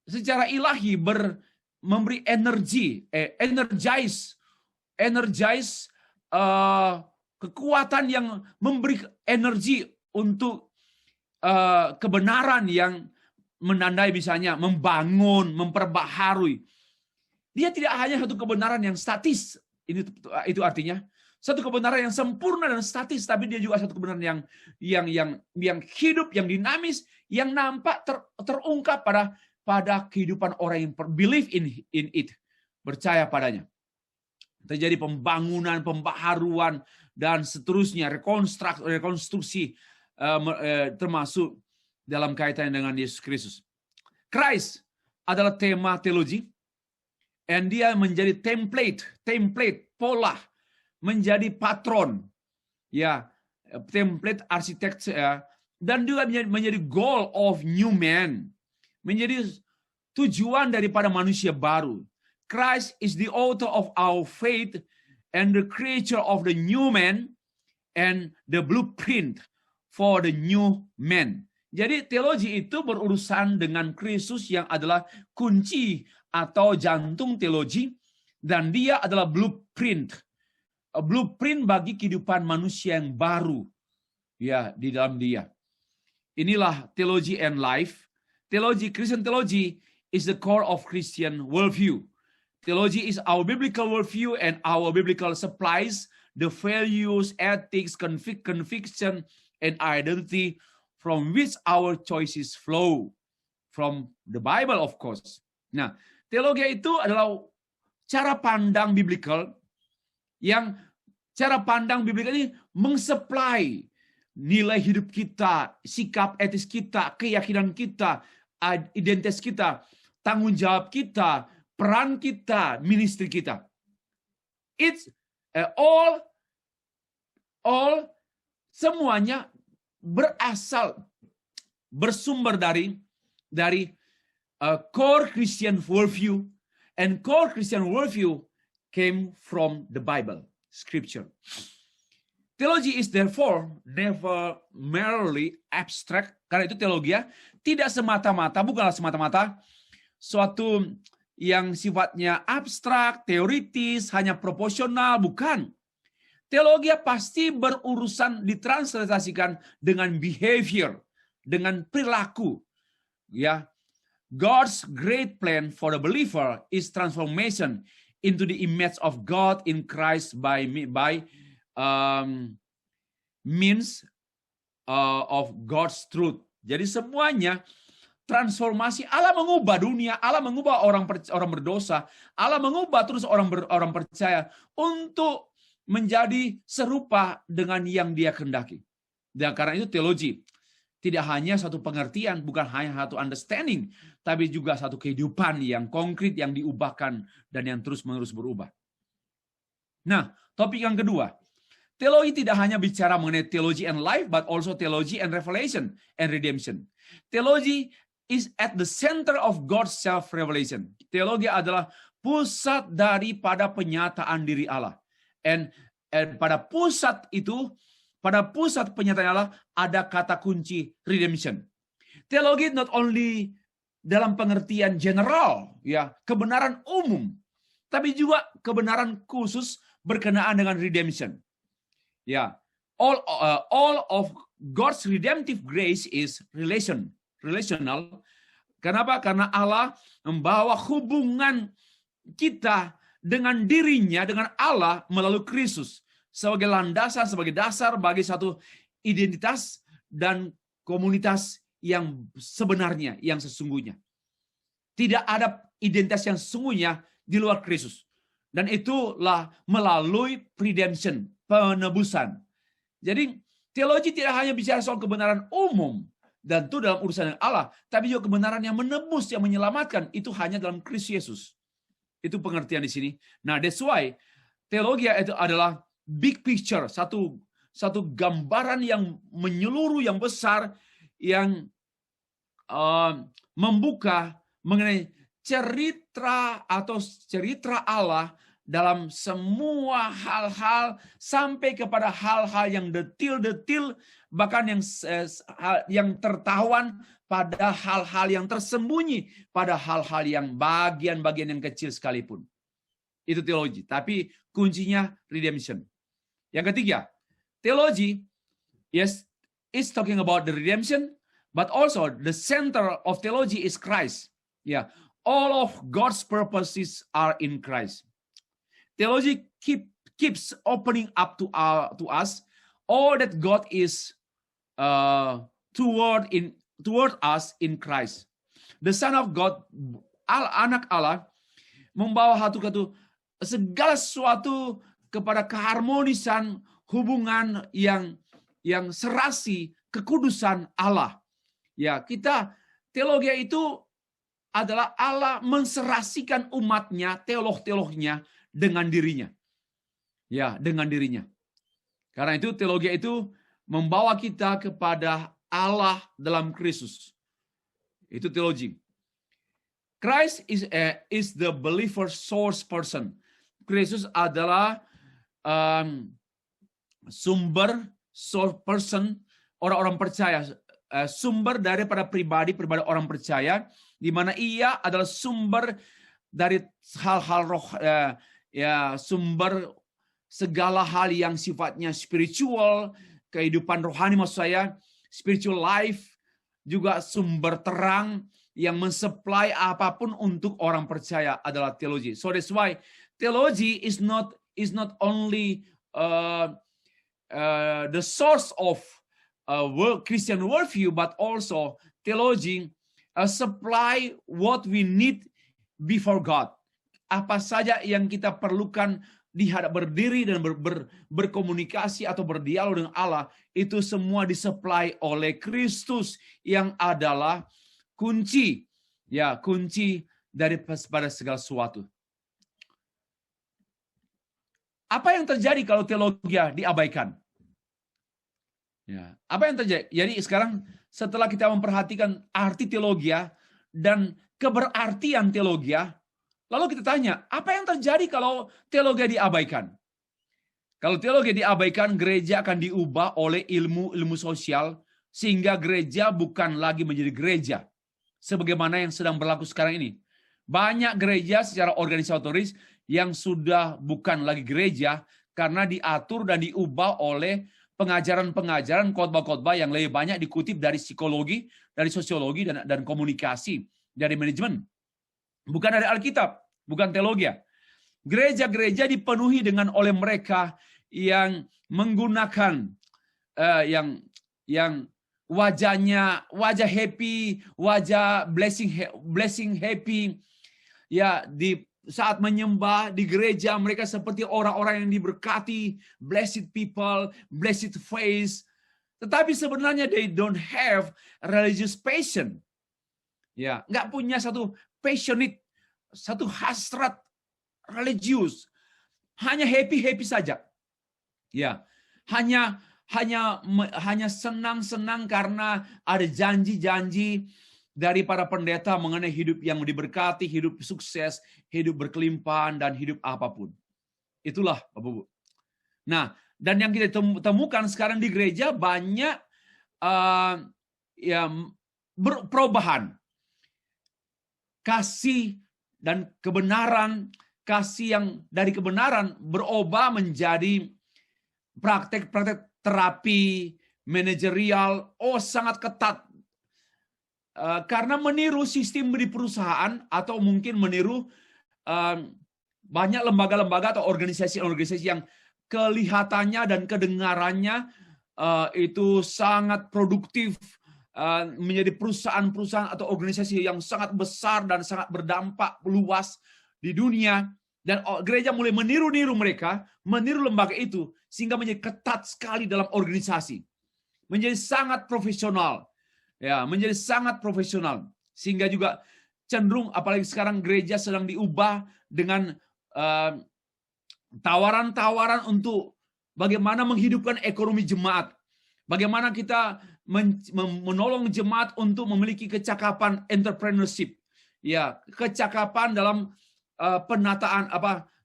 secara ilahi memberi energize kekuatan yang memberi energi untuk kebenaran yang menandai, misalnya membangun, memperbaharui. Dia tidak hanya satu kebenaran yang statis, itu artinya satu kebenaran yang sempurna dan statis, tapi dia juga satu kebenaran yang hidup, yang dinamis, yang nampak terungkap pada kehidupan orang yang believe in it, percaya padanya. Terjadi pembangunan, pembaharuan, dan seterusnya, rekonstruksi, termasuk dalam kaitan dengan Yesus Kristus. Christ adalah tema teologi, dan dia menjadi template, pola, menjadi patron, ya, template arsitek, dan juga menjadi goal of new man, menjadi tujuan daripada manusia baru. Christ is the author of our faith and the creator of the new man and the blueprint for the new man. Jadi teologi itu berurusan dengan Kristus yang adalah kunci atau jantung teologi, dan dia adalah blueprint bagi kehidupan manusia yang baru, ya, di dalam dia. Inilah theology and life. Christian theology is the core of Christian worldview. Theology is our biblical worldview, and our biblical supplies the values, ethics, conviction, and identity from which our choices flow. From the Bible, of course. Nah, teologi itu adalah cara pandang biblical, yang cara pandang biblical ini mensupply nilai hidup kita, sikap etis kita, keyakinan kita, identitas kita, tanggung jawab kita, peran kita, ministry kita. It's all semuanya bersumber dari core Christian worldview, and core Christian worldview came from the Bible, Scripture. Theology is therefore never merely abstract. Karena itu teologi bukanlah semata-mata suatu yang sifatnya abstrak, teoritis, hanya proporsional, bukan. Teologi pasti berurusan ditranslasikan dengan behavior, dengan perilaku. Ya, God's great plan for the believer is transformation into the image of God in Christ by means of God's truth. Jadi semuanya transformasi. Allah mengubah dunia, Allah mengubah orang berdosa, Allah mengubah terus orang percaya untuk menjadi serupa dengan yang Dia kehendaki. Dan karena itu teologi tidak hanya satu pengertian, bukan hanya satu understanding, tapi juga satu kehidupan yang konkret, yang diubahkan dan yang terus-menerus berubah. Nah, topik yang kedua, teologi tidak hanya bicara mengenai theology and life, but also theology and revelation and redemption. Teologi is at the center of God's self-revelation. Teologi adalah pusat daripada penyataan diri Allah. And pada pusat penyataan Allah ada kata kunci redemption. Teologi not only dalam pengertian general, ya, kebenaran umum, tapi juga kebenaran khusus berkenaan dengan redemption. Ya, all of God's redemptive grace is relational. Kenapa? Karena Allah membawa hubungan kita dengan dirinya, dengan Allah melalui Kristus sebagai landasan, sebagai dasar bagi satu identitas dan komunitas yang sebenarnya, yang sesungguhnya. Tidak ada identitas yang sesungguhnya di luar Kristus. Dan itulah melalui redemption, penebusan. Jadi teologi tidak hanya bicara soal kebenaran umum, dan itu dalam urusan Allah, tapi juga kebenaran yang menebus, yang menyelamatkan, itu hanya dalam Kristus Yesus. Itu pengertian di sini. Nah, that's why Teologi itu adalah big picture, satu gambaran yang menyeluruh, yang besar, yang membuka mengenai cerita Allah dalam semua hal-hal sampai kepada hal-hal yang detil-detil, bahkan yang tertawan pada hal-hal yang tersembunyi, pada hal-hal yang bagian-bagian yang kecil sekalipun. Itu teologi, tapi kuncinya redemption. Yang ketiga, teologi is talking about the redemption, but also the center of theology is Christ. Yeah, all of God's purposes are in Christ. Theology keeps opening up to us all that God is toward us in Christ. The Son of God, anak Allah, membawa segala sesuatu kepada keharmonisan hubungan yang serasi kekudusan Allah. Ya, teologi itu adalah Allah menserasikan umatnya, teolognya dengan dirinya. Ya, dengan dirinya. Karena itu teologi itu membawa kita kepada Allah dalam Kristus. Itu teologi. Christ is the believer source person. Kristus adalah sumber source person, orang-orang percaya, sumber daripada pribadi orang percaya, di mana ia adalah sumber dari hal-hal roh, sumber segala hal yang sifatnya spiritual, kehidupan rohani maksud saya, spiritual life, juga sumber terang yang mensupply apapun untuk orang percaya adalah teologi. So that's why theology is not only the source of Christian worldview, but also theology supply what we need before God. Apa saja yang kita perlukan berdiri dan berkomunikasi atau berdialog dengan Allah, itu semua disupply oleh Kristus yang adalah kunci daripada segala sesuatu. Apa yang terjadi kalau teologi diabaikan? Ya, apa yang terjadi? Jadi sekarang setelah kita memperhatikan arti teologi dan keberartian teologi, lalu kita tanya, apa yang terjadi kalau teologi diabaikan? Kalau teologi diabaikan, gereja akan diubah oleh ilmu sosial, sehingga gereja bukan lagi menjadi gereja, sebagaimana yang sedang berlaku sekarang ini. Banyak gereja secara organisatoris yang sudah bukan lagi gereja, karena diatur dan diubah oleh pengajaran-pengajaran, khotbah-khotbah yang lebih banyak dikutip dari psikologi, dari sosiologi, dan komunikasi, dari manajemen. Bukan dari Alkitab, bukan teologi. Gereja-gereja dipenuhi dengan oleh mereka yang menggunakan yang wajah happy, wajah blessing happy. Ya, di saat menyembah di gereja mereka seperti orang-orang yang diberkati, blessed people, blessed face. Tetapi sebenarnya they don't have religious passion. Ya, nggak punya satu passionate, satu hasrat religius. Hanya happy saja. Ya, hanya senang-senang karena ada janji-janji dari para pendeta mengenai hidup yang diberkati, hidup sukses, hidup berkelimpahan, dan hidup apapun. Itulah, Bapak Ibu. Nah, dan yang kita temukan sekarang di gereja banyak perubahan. Kasih dan kebenaran, kasih yang dari kebenaran berubah menjadi praktek-praktek terapi, manajerial, sangat ketat. Karena meniru sistem di perusahaan atau mungkin meniru banyak lembaga-lembaga atau organisasi-organisasi yang kelihatannya dan kedengarannya itu sangat produktif, menjadi perusahaan-perusahaan atau organisasi yang sangat besar dan sangat berdampak luas di dunia. Dan gereja mulai meniru-niru mereka, meniru lembaga itu, sehingga menjadi ketat sekali dalam organisasi. Menjadi sangat profesional. Ya, menjadi sangat profesional. Sehingga juga cenderung, apalagi sekarang gereja sedang diubah dengan tawaran-tawaran untuk bagaimana menghidupkan ekonomi jemaat, bagaimana kita menolong jemaat untuk memiliki kecakapan entrepreneurship, ya, kecakapan dalam penataan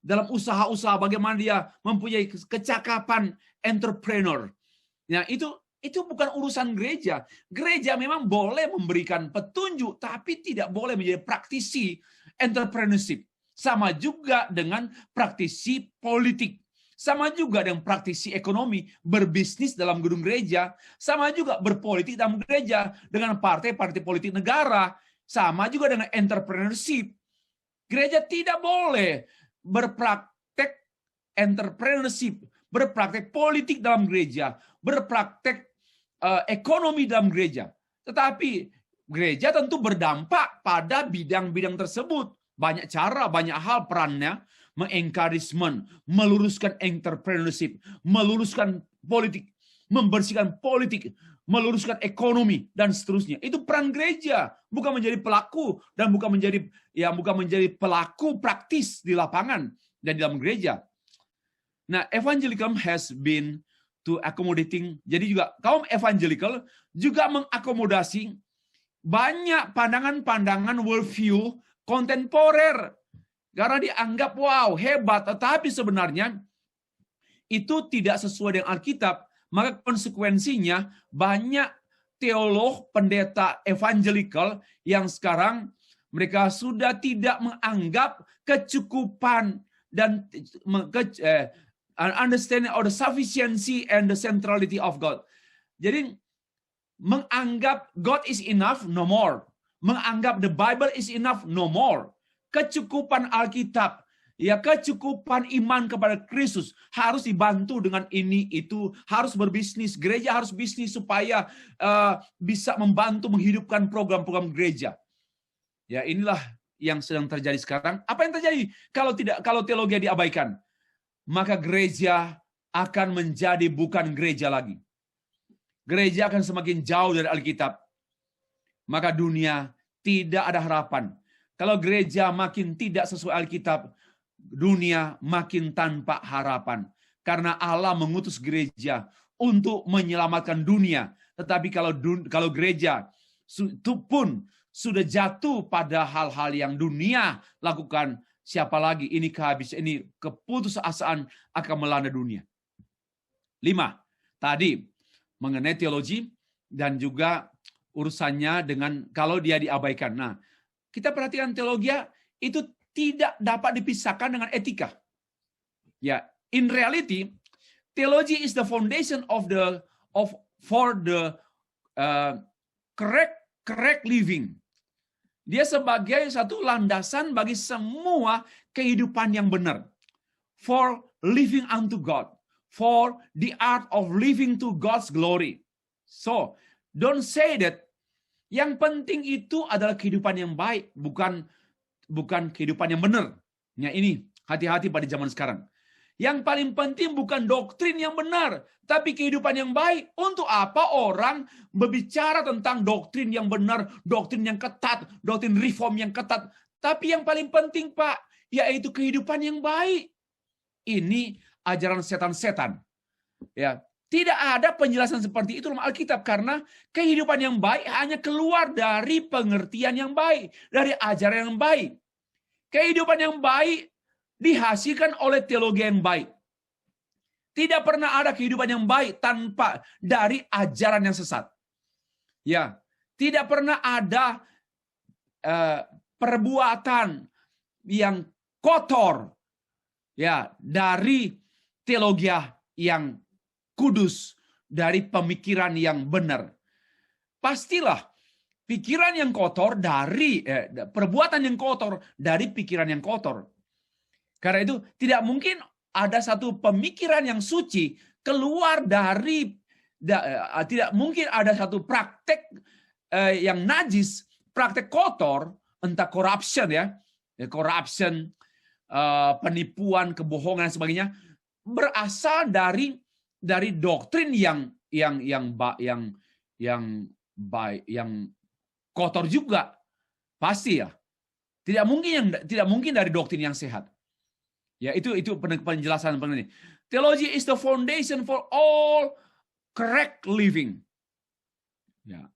dalam usaha-usaha, bagaimana dia mempunyai kecakapan entrepreneur. Nah, itu bukan urusan gereja. Gereja memang boleh memberikan petunjuk, tapi tidak boleh menjadi praktisi entrepreneurship. Sama juga dengan praktisi politik. Sama juga dengan praktisi ekonomi, berbisnis dalam gedung gereja. Sama juga berpolitik dalam gereja dengan partai-partai politik negara. Sama juga dengan entrepreneurship. Gereja tidak boleh berpraktek entrepreneurship, berpraktek politik dalam gereja, berpraktek ekonomi dalam gereja. Tetapi gereja tentu berdampak pada bidang-bidang tersebut. Banyak cara, banyak hal perannya, mengencouragement, meluruskan entrepreneurship, meluruskan politik, membersihkan politik, meluruskan ekonomi, dan seterusnya. Itu peran gereja, bukan menjadi pelaku dan bukan menjadi pelaku praktis di lapangan dan dalam gereja. Nah, evangelicalism has been to accommodating. Jadi juga kaum evangelical juga mengakomodasi banyak pandangan-pandangan worldview kontemporer. Karena dianggap wow, hebat, tetapi sebenarnya itu tidak sesuai dengan Alkitab. Maka konsekuensinya banyak teolog, pendeta evangelical yang sekarang mereka sudah tidak menganggap kecukupan dan understanding of the sufficiency and the centrality of God. Jadi menganggap God is enough, no more. Menganggap the Bible is enough, no more. Kecukupan Alkitab, ya, kecukupan iman kepada Kristus harus dibantu dengan ini itu, harus berbisnis, gereja harus bisnis supaya bisa membantu menghidupkan program-program gereja. Ya, inilah yang sedang terjadi sekarang. Apa yang terjadi kalau teologi diabaikan? Maka gereja akan menjadi bukan gereja lagi. Gereja akan semakin jauh dari Alkitab. Maka dunia tidak ada harapan. Kalau gereja makin tidak sesuai Alkitab, dunia makin tanpa harapan. Karena Allah mengutus gereja untuk menyelamatkan dunia. Tetapi kalau gereja itu pun sudah jatuh pada hal-hal yang dunia lakukan, siapa lagi? Ini keputusasaan akan melanda dunia. 5. Tadi mengenai teologi dan juga urusannya dengan kalau dia diabaikan. Nah, kita perhatikan teologi itu tidak dapat dipisahkan dengan etika. Ya, in reality, theology is the foundation for the correct living. Dia sebagai satu landasan bagi semua kehidupan yang benar. For living unto God. For the art of living to God's glory. So, don't say that yang penting itu adalah kehidupan yang baik, bukan kehidupan yang benar. Ya, ini hati-hati pada zaman sekarang. Yang paling penting bukan doktrin yang benar, tapi kehidupan yang baik. Untuk apa orang berbicara tentang doktrin yang benar, doktrin yang ketat, doktrin reform yang ketat. Tapi yang paling penting, Pak, yaitu kehidupan yang baik. Ini ajaran setan-setan. Ya, tidak ada penjelasan seperti itu dalam Alkitab karena kehidupan yang baik hanya keluar dari pengertian yang baik, dari ajaran yang baik. Kehidupan yang baik dihasilkan oleh teologi yang baik. Tidak pernah ada kehidupan yang baik tanpa dari ajaran yang sesat. Ya, tidak pernah ada perbuatan yang kotor ya dari teologi yang kudus, dari pemikiran yang benar. Pastilah pikiran yang kotor dari perbuatan yang kotor dari pikiran yang kotor. Karena itu tidak mungkin ada satu pemikiran yang suci keluar dari tidak mungkin ada satu praktek yang najis, praktek kotor, entah corruption corruption, penipuan, kebohongan dan sebagainya berasal dari doktrin yang baik, yang kotor juga. Pasti ya. Tidak mungkin dari doktrin yang sehat. Ya, itu penjelasan penting. Theology is the foundation for all correct living. Ya.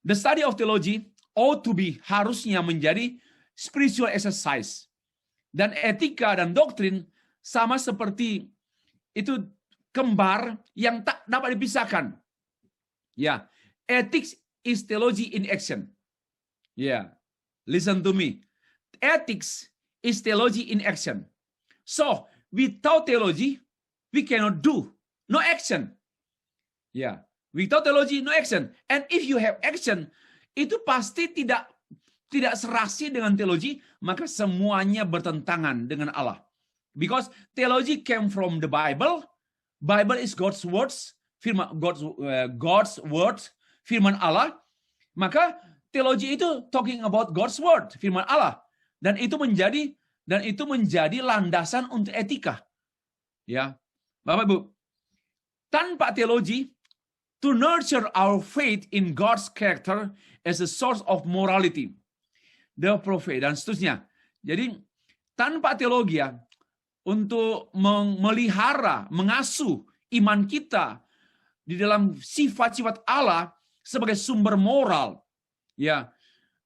The study of theology ought to be, harusnya menjadi spiritual exercise. Dan etika dan doktrin sama seperti itu kembar yang tak dapat dipisahkan. Ya, ethics is theology in action. Ya, listen to me. Ethics is theology in action. So, without theology, we cannot do. No action. Ya, without theology, no action. And if you have action, itu pasti tidak serasi dengan teologi, maka semuanya bertentangan dengan Allah. Because theology came from the Bible. Bible is God's words, firman God's words, firman Allah. Maka teologi itu talking about God's word, firman Allah. Dan itu menjadi landasan untuk etika. Ya. Bapak Ibu, tanpa teologi, to nurture our faith in God's character as a source of morality, the prophet, dan seterusnya. Jadi, tanpa teologi ya, untuk memelihara, mengasuh iman kita di dalam sifat-sifat Allah sebagai sumber moral, ya,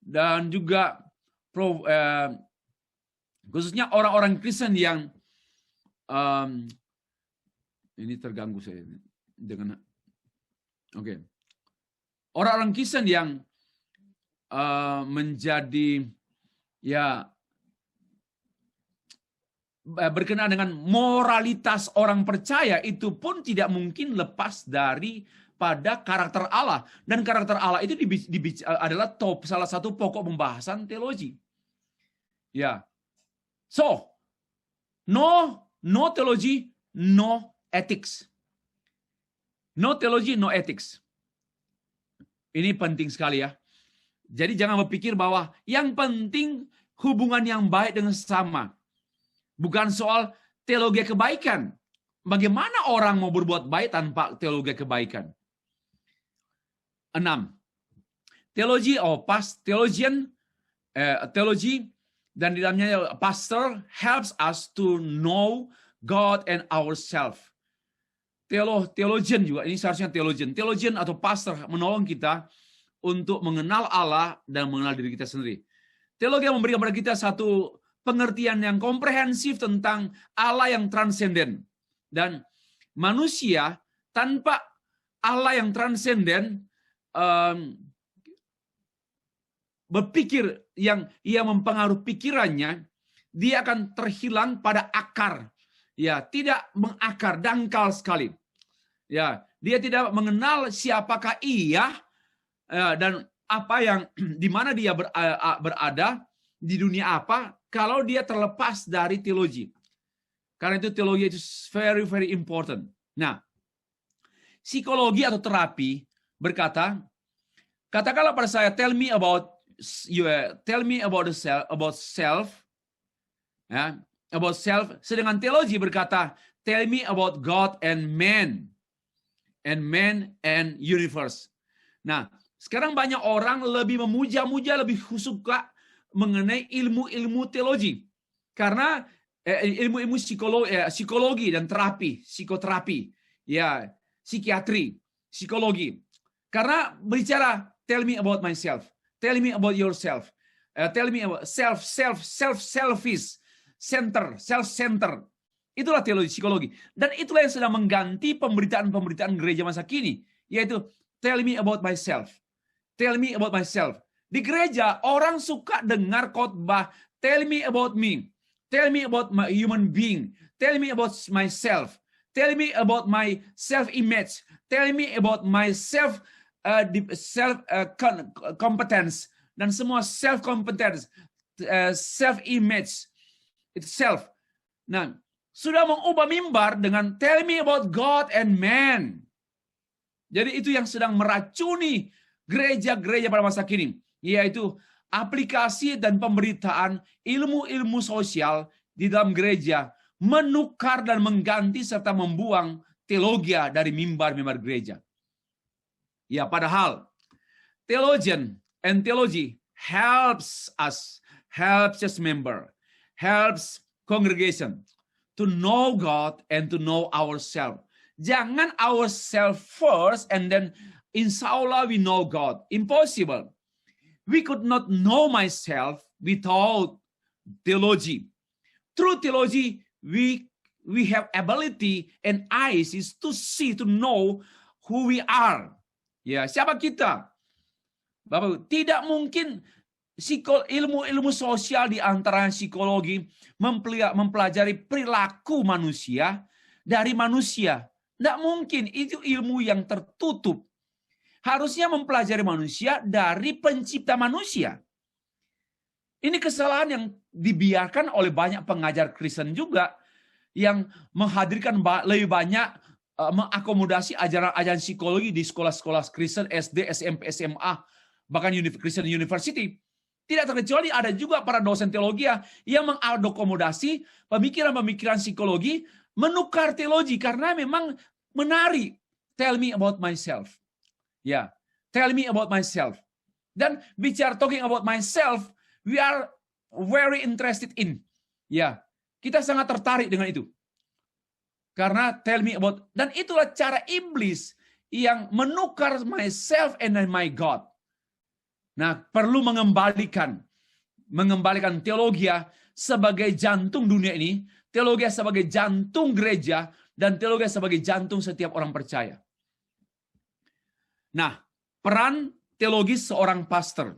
dan juga khususnya orang-orang Kristen yang ini terganggu saya dengan orang-orang Kristen yang menjadi ya berkenaan dengan moralitas orang percaya, itu pun tidak mungkin lepas dari pada karakter Allah, dan karakter Allah itu adalah salah satu pokok pembahasan teologi. Ya, so no theology, no ethics. No theology, no ethics. Ini penting sekali ya. Jadi jangan berpikir bahwa yang penting hubungan yang baik dengan sesama. Bukan soal teologi kebaikan. Bagaimana orang mau berbuat baik tanpa teologi kebaikan? 6. Teologi teologi dan di dalamnya pastor helps us to know God and ourselves. Theologian juga, ini seharusnya theologian atau pastor menolong kita untuk mengenal Allah dan mengenal diri kita sendiri. Teologi yang memberikan kepada kita satu pengertian yang komprehensif tentang Allah yang transenden. Dan manusia tanpa Allah yang transenden, berpikir yang ia mempengaruhi pikirannya, dia akan terhilang pada akar. Ya, tidak mengakar, dangkal sekali. Ya, dia tidak mengenal siapakah ia dan apa yang di mana dia berada di dunia apa kalau dia terlepas dari teologi. Karena itu teologi itu very very important. Nah, psikologi atau terapi berkata, katakanlah pada saya, tell me about self, ya, about self. Sedangkan teologi berkata, tell me about God and man and universe. Nah, sekarang banyak orang lebih memuja-muja, lebih suka mengenai ilmu-ilmu teologi. Karena ilmu-ilmu psikologi dan psikoterapi, ya, psikiatri, psikologi. Karena berbicara, tell me about myself, tell me about yourself, tell me about selfish, self-center. Itulah teologi psikologi. Dan itulah yang sedang mengganti pemberitaan gereja masa kini, yaitu tell me about myself. Tell me about myself. Di gereja orang suka dengar khotbah tell me about me. Tell me about my human being. Tell me about myself. Tell me about my self-image. Tell me about my competence, dan semua self-competence, self-image itself. Nah, sudah mengubah mimbar dengan tell me about God and man. Jadi itu yang sedang meracuni gereja-gereja pada masa kini, yaitu aplikasi dan pemberitaan ilmu-ilmu sosial di dalam gereja menukar dan mengganti serta membuang teologi dari mimbar-mimbar gereja. Ya, padahal theologian and theology helps member, helps congregation, to know God and to know ourselves. Jangan ourselves first and then insya Allah we know God. Impossible. We could not know myself without theology. Through theology, we have ability and eyes is to see, to know who we are. Ya, siapa kita? Bapak, tidak mungkin ilmu sosial di antara psikologi mempelajari perilaku manusia dari manusia. Tidak mungkin, itu ilmu yang tertutup. Harusnya mempelajari manusia dari pencipta manusia. Ini kesalahan yang dibiarkan oleh banyak pengajar Kristen juga, yang menghadirkan lebih banyak mengakomodasi ajaran-ajaran psikologi di sekolah-sekolah Kristen, SD, SMP, SMA, bahkan Christian University. Tidak terkecuali ada juga para dosen teologi yang mengakomodasi pemikiran-pemikiran psikologi, menukar teologi karena memang menarik. Tell me about myself. Ya, tell me about myself. Dan bicara talking about myself, we are very interested in. Ya, kita sangat tertarik dengan itu. Karena tell me about, dan itulah cara iblis yang menukar myself and my God. Nah, perlu mengembalikan teologi sebagai jantung dunia ini, teologi sebagai jantung gereja, dan teologi sebagai jantung setiap orang percaya. Nah, peran teologis seorang pastor.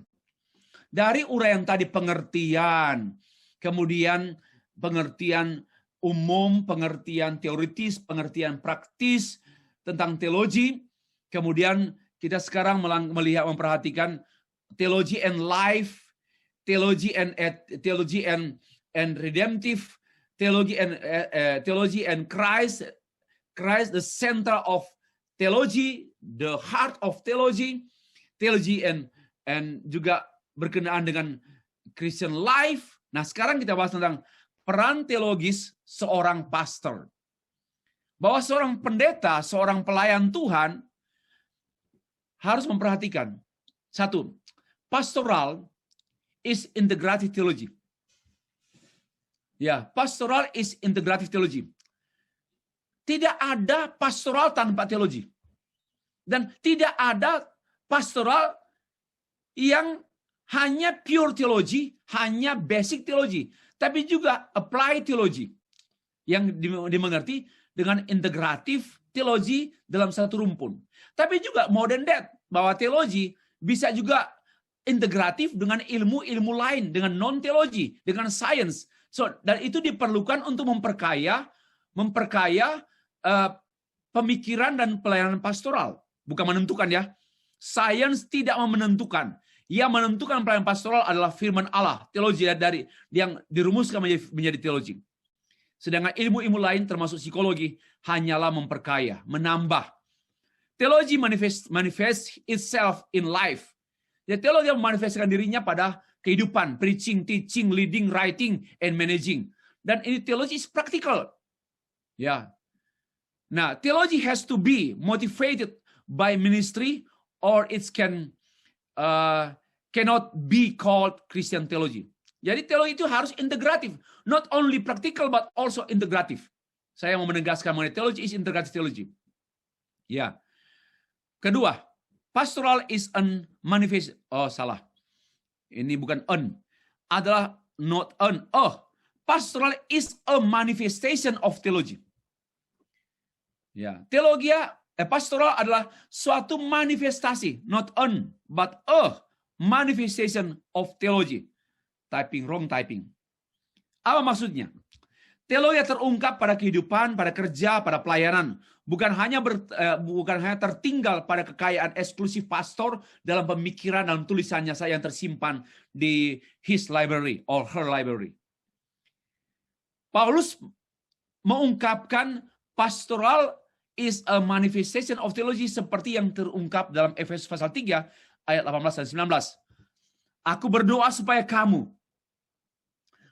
Dari uraian tadi pengertian, kemudian pengertian umum, pengertian teoritis, pengertian praktis tentang teologi. Kemudian kita sekarang memperhatikan theology and life, theology and redemptive, theology and Christ the center of theology, the heart of theology and juga berkenaan dengan Christian life. Nah, sekarang kita bahas tentang peran teologis seorang pastor. Bahwa seorang pendeta, seorang pelayan Tuhan harus memperhatikan. Satu, pastoral is integrative theology. Ya, pastoral is integrative theology. Tidak ada pastoral tanpa teologi. Dan tidak ada pastoral yang hanya pure teologi, hanya basic teologi, tapi juga apply teologi yang dimengerti dengan integratif teologi dalam satu rumpun. Tapi juga modern that, bahwa teologi bisa juga integratif dengan ilmu-ilmu lain, dengan non-teologi, dengan science. So, dan itu diperlukan untuk memperkaya pemikiran dan pelayanan pastoral. Bukan menentukan ya. Science tidak menentukan. Yang menentukan pelayanan pastoral adalah firman Allah, teologi dari yang dirumuskan menjadi teologi. Sedangkan ilmu-ilmu lain termasuk psikologi hanyalah memperkaya, menambah. Teologi manifest itself in life. Ya, teologi memanifestkan dirinya pada kehidupan, preaching, teaching, leading, writing, and managing. Dan ini teologi is practical. Ya. Nah, teologi has to be motivated by ministry or it cannot be called Christian theology. Jadi teologi itu harus integratif, not only practical but also integratif. Saya mau menegaskan mengenai teologi is integrative theology. Ya. Kedua, pastoral is an manifest. Oh, salah. Ini bukan an. Adalah not an. Oh, pastoral is a manifestation of theology. Ya, pastoral adalah suatu manifestasi, not an, but a manifestation of theology. Wrong typing. Apa maksudnya? Teologi terungkap pada kehidupan, pada kerja, pada pelayanan. Bukan hanya tertinggal pada kekayaan eksklusif pastor dalam pemikiran dan tulisannya saya yang tersimpan di his library or her library. Paulus mengungkapkan pastoral is a manifestation of theology seperti yang terungkap dalam Efesus pasal 3 ayat 18 dan 19. Aku berdoa supaya kamu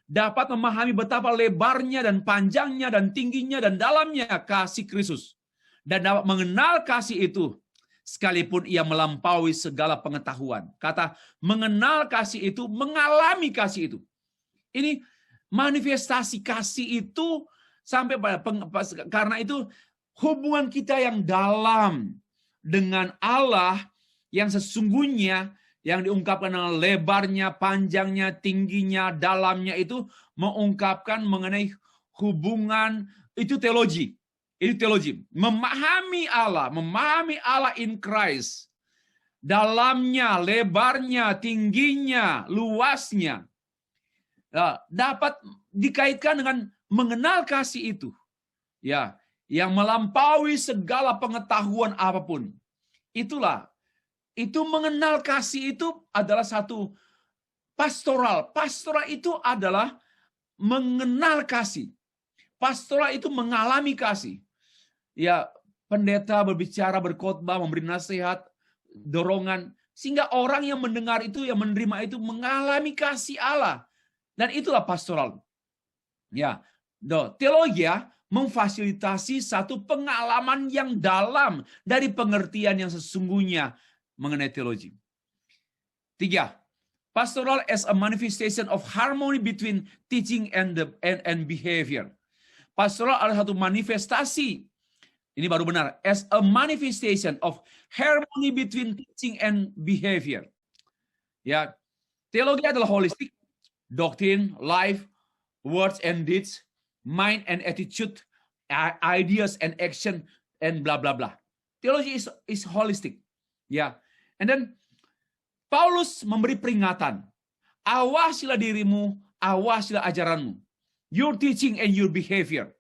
dapat memahami betapa lebarnya dan panjangnya dan tingginya dan dalamnya kasih Kristus. Dan dapat mengenal kasih itu sekalipun ia melampaui segala pengetahuan. Kata mengenal kasih itu, mengalami kasih itu. Ini manifestasi kasih itu sampai pada karena itu hubungan kita yang dalam dengan Allah yang sesungguhnya yang diungkapkan dengan lebarnya, panjangnya, tingginya, dalamnya itu mengungkapkan mengenai hubungan itu teologi. Itu teologi. Memahami Allah in Christ. Dalamnya, lebarnya, tingginya, luasnya. Dapat dikaitkan dengan mengenal kasih itu. Ya, yang melampaui segala pengetahuan apapun. Itu mengenal kasih itu adalah satu pastoral. Pastoral itu adalah mengenal kasih. Pastoral itu mengalami kasih. Ya, pendeta berbicara, berkhotbah, memberi nasihat, dorongan, sehingga orang yang mendengar itu, yang menerima itu mengalami kasih Allah. Dan itulah pastoral. Ya, teologi memfasilitasi satu pengalaman yang dalam dari pengertian yang sesungguhnya mengenai teologi. 3. Pastoral as a manifestation of harmony between teaching and behavior. Pastoral adalah satu manifestasi. Ini baru benar. As a manifestation of harmony between teaching and behavior. Ya, teologi adalah holistik. Doctrine, life, words and deeds, mind and attitude, ideas and action, and blah blah blah. Teologi is holistic. Ya. And then Paulus memberi peringatan. Awasilah dirimu, awasilah ajaranmu. Your teaching and your behavior.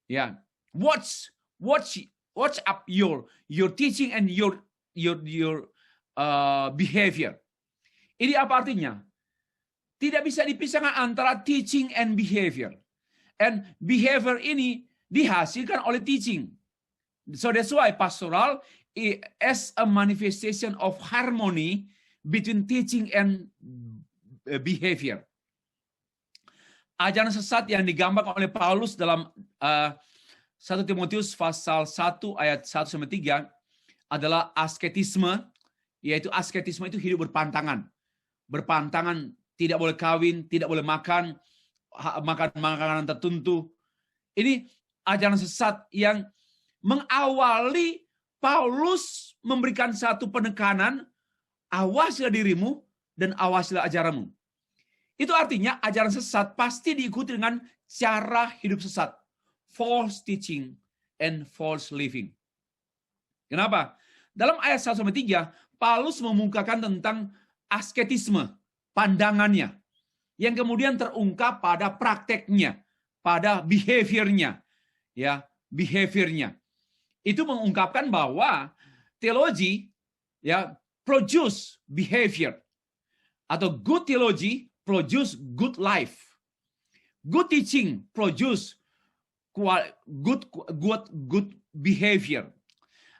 Ya. Watch up your teaching and your behavior. Ini apa artinya? Tidak bisa dipisahkan antara teaching and behavior. And behavior ini dihasilkan oleh teaching. So that's why pastoral as a manifestation of harmony between teaching and behavior. Ajaran sesat yang digambarkan oleh Paulus dalam 1 Timotius pasal 1 ayat 1-3 adalah asketisme, yaitu asketisme itu hidup berpantangan. Berpantangan, tidak boleh kawin, tidak boleh makan makanan tertentu. Ini ajaran sesat yang mengawali Paulus memberikan satu penekanan, awasilah dirimu dan awasilah ajaranmu. Itu artinya ajaran sesat pasti diikuti dengan cara hidup sesat. False teaching and false living. Kenapa? Dalam ayat 1-3, Paulus memukakan tentang asketisme, pandangannya, yang kemudian terungkap pada prakteknya, pada behaviornya, ya, behaviornya. Itu mengungkapkan bahwa teologi, ya, produce behavior, atau good theology produce good life. Good teaching produce good behavior.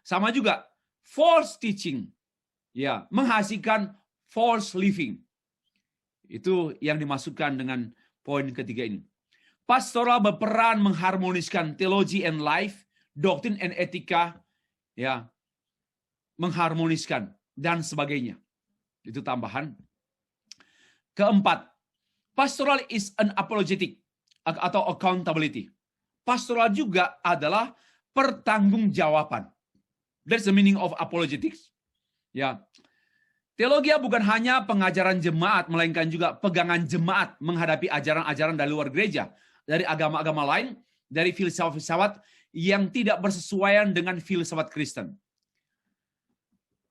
Sama juga false teaching, ya, menghasilkan false living. Itu yang dimasukkan dengan poin ketiga ini. Pastoral berperan mengharmoniskan teologi and life, doktrin and etika, ya, mengharmoniskan dan sebagainya. Itu tambahan. Keempat, pastoral is an apologetic atau accountability. Pastoral juga adalah pertanggungjawaban. That's the meaning of apologetics. Ya. Teologi bukan hanya pengajaran jemaat, melainkan juga pegangan jemaat menghadapi ajaran-ajaran dari luar gereja, dari agama-agama lain, dari filsafat-filsafat yang tidak bersesuaian dengan filsafat Kristen.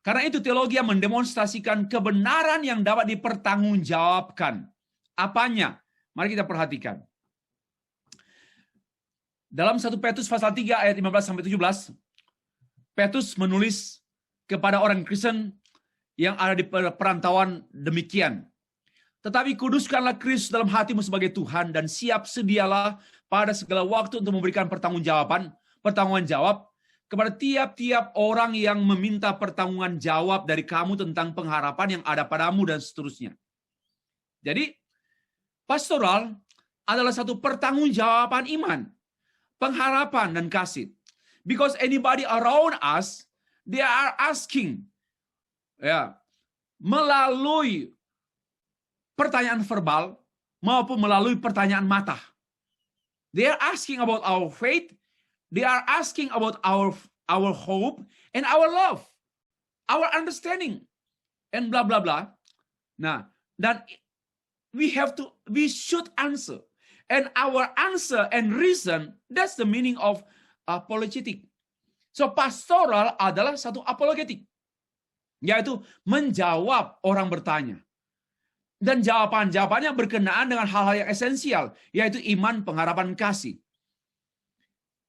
Karena itu teologi mendemonstrasikan kebenaran yang dapat dipertanggungjawabkan. Apanya? Mari kita perhatikan. Dalam 1 Petrus pasal 3 ayat 15-17, Petrus menulis kepada orang Kristen yang ada di perantauan demikian. Tetapi kuduskanlah Kristus dalam hatimu sebagai Tuhan dan siap sedialah pada segala waktu untuk memberikan pertanggungan jawab kepada tiap-tiap orang yang meminta pertanggungan jawab dari kamu tentang pengharapan yang ada padamu dan seterusnya. Jadi, pastoral adalah satu pertanggungjawaban iman, pengharapan dan kasih. Because anybody around us, they are asking, ya, melalui pertanyaan verbal, maupun melalui pertanyaan mata. They are asking about our faith, they are asking about our hope and our love, our understanding, and blah blah blah. Nah, dan we should answer. And our answer and reason, that's the meaning of apologetic. So pastoral adalah satu apologetik, yaitu menjawab orang bertanya. Dan jawabannya berkenaan dengan hal-hal yang esensial, yaitu iman, pengharapan, kasih.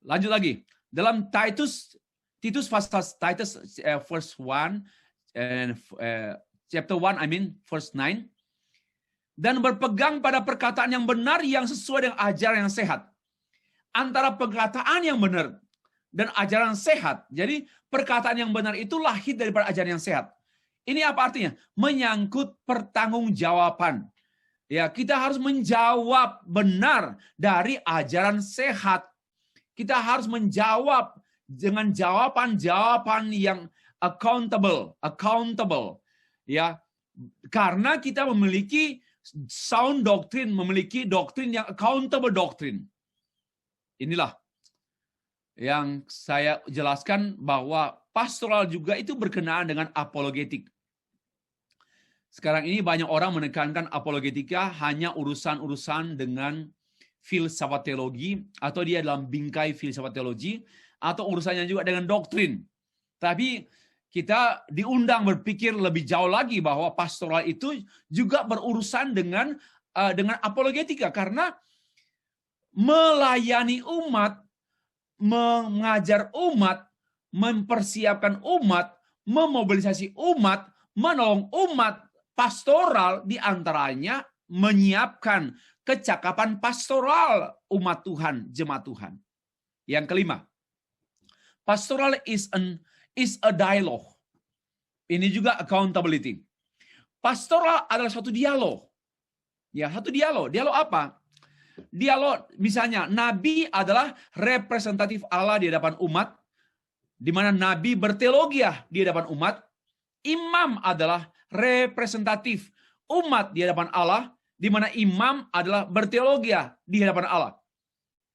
Lanjut lagi. Dalam Titus verse 1 and chapter 1 verse 9, dan berpegang pada perkataan yang benar yang sesuai dengan ajaran yang sehat. Antara perkataan yang benar dan ajaran sehat. Jadi perkataan yang benar itu lahir daripada ajaran yang sehat. Ini apa artinya? Menyangkut pertanggungjawaban. Ya, kita harus menjawab benar dari ajaran sehat. Kita harus menjawab dengan jawaban-jawaban yang accountable. Ya, karena kita memiliki sound doctrine, memiliki doktrin yang accountable doctrine. Inilah yang saya jelaskan bahwa pastoral juga itu berkenaan dengan apologetik. Sekarang ini banyak orang menekankan apologetika hanya urusan-urusan dengan filsafat teologi, atau dia dalam bingkai filsafat teologi, atau urusannya juga dengan doktrin. Tapi kita diundang berpikir lebih jauh lagi bahwa pastoral itu juga berurusan dengan apologetika, karena melayani umat, mengajar umat, mempersiapkan umat, memobilisasi umat, menolong umat. Pastoral diantaranya menyiapkan kecakapan pastoral umat Tuhan, jemaat Tuhan. Yang kelima, pastoral is a dialogue. Ini juga accountability. Pastoral adalah suatu dialog. Ya, satu dialog. Dialog apa? Dialog, misalnya, Nabi adalah representatif Allah di hadapan umat, di mana Nabi berteologiah di hadapan umat. Imam adalah representatif umat di hadapan Allah, di mana imam adalah berteologiah di hadapan Allah.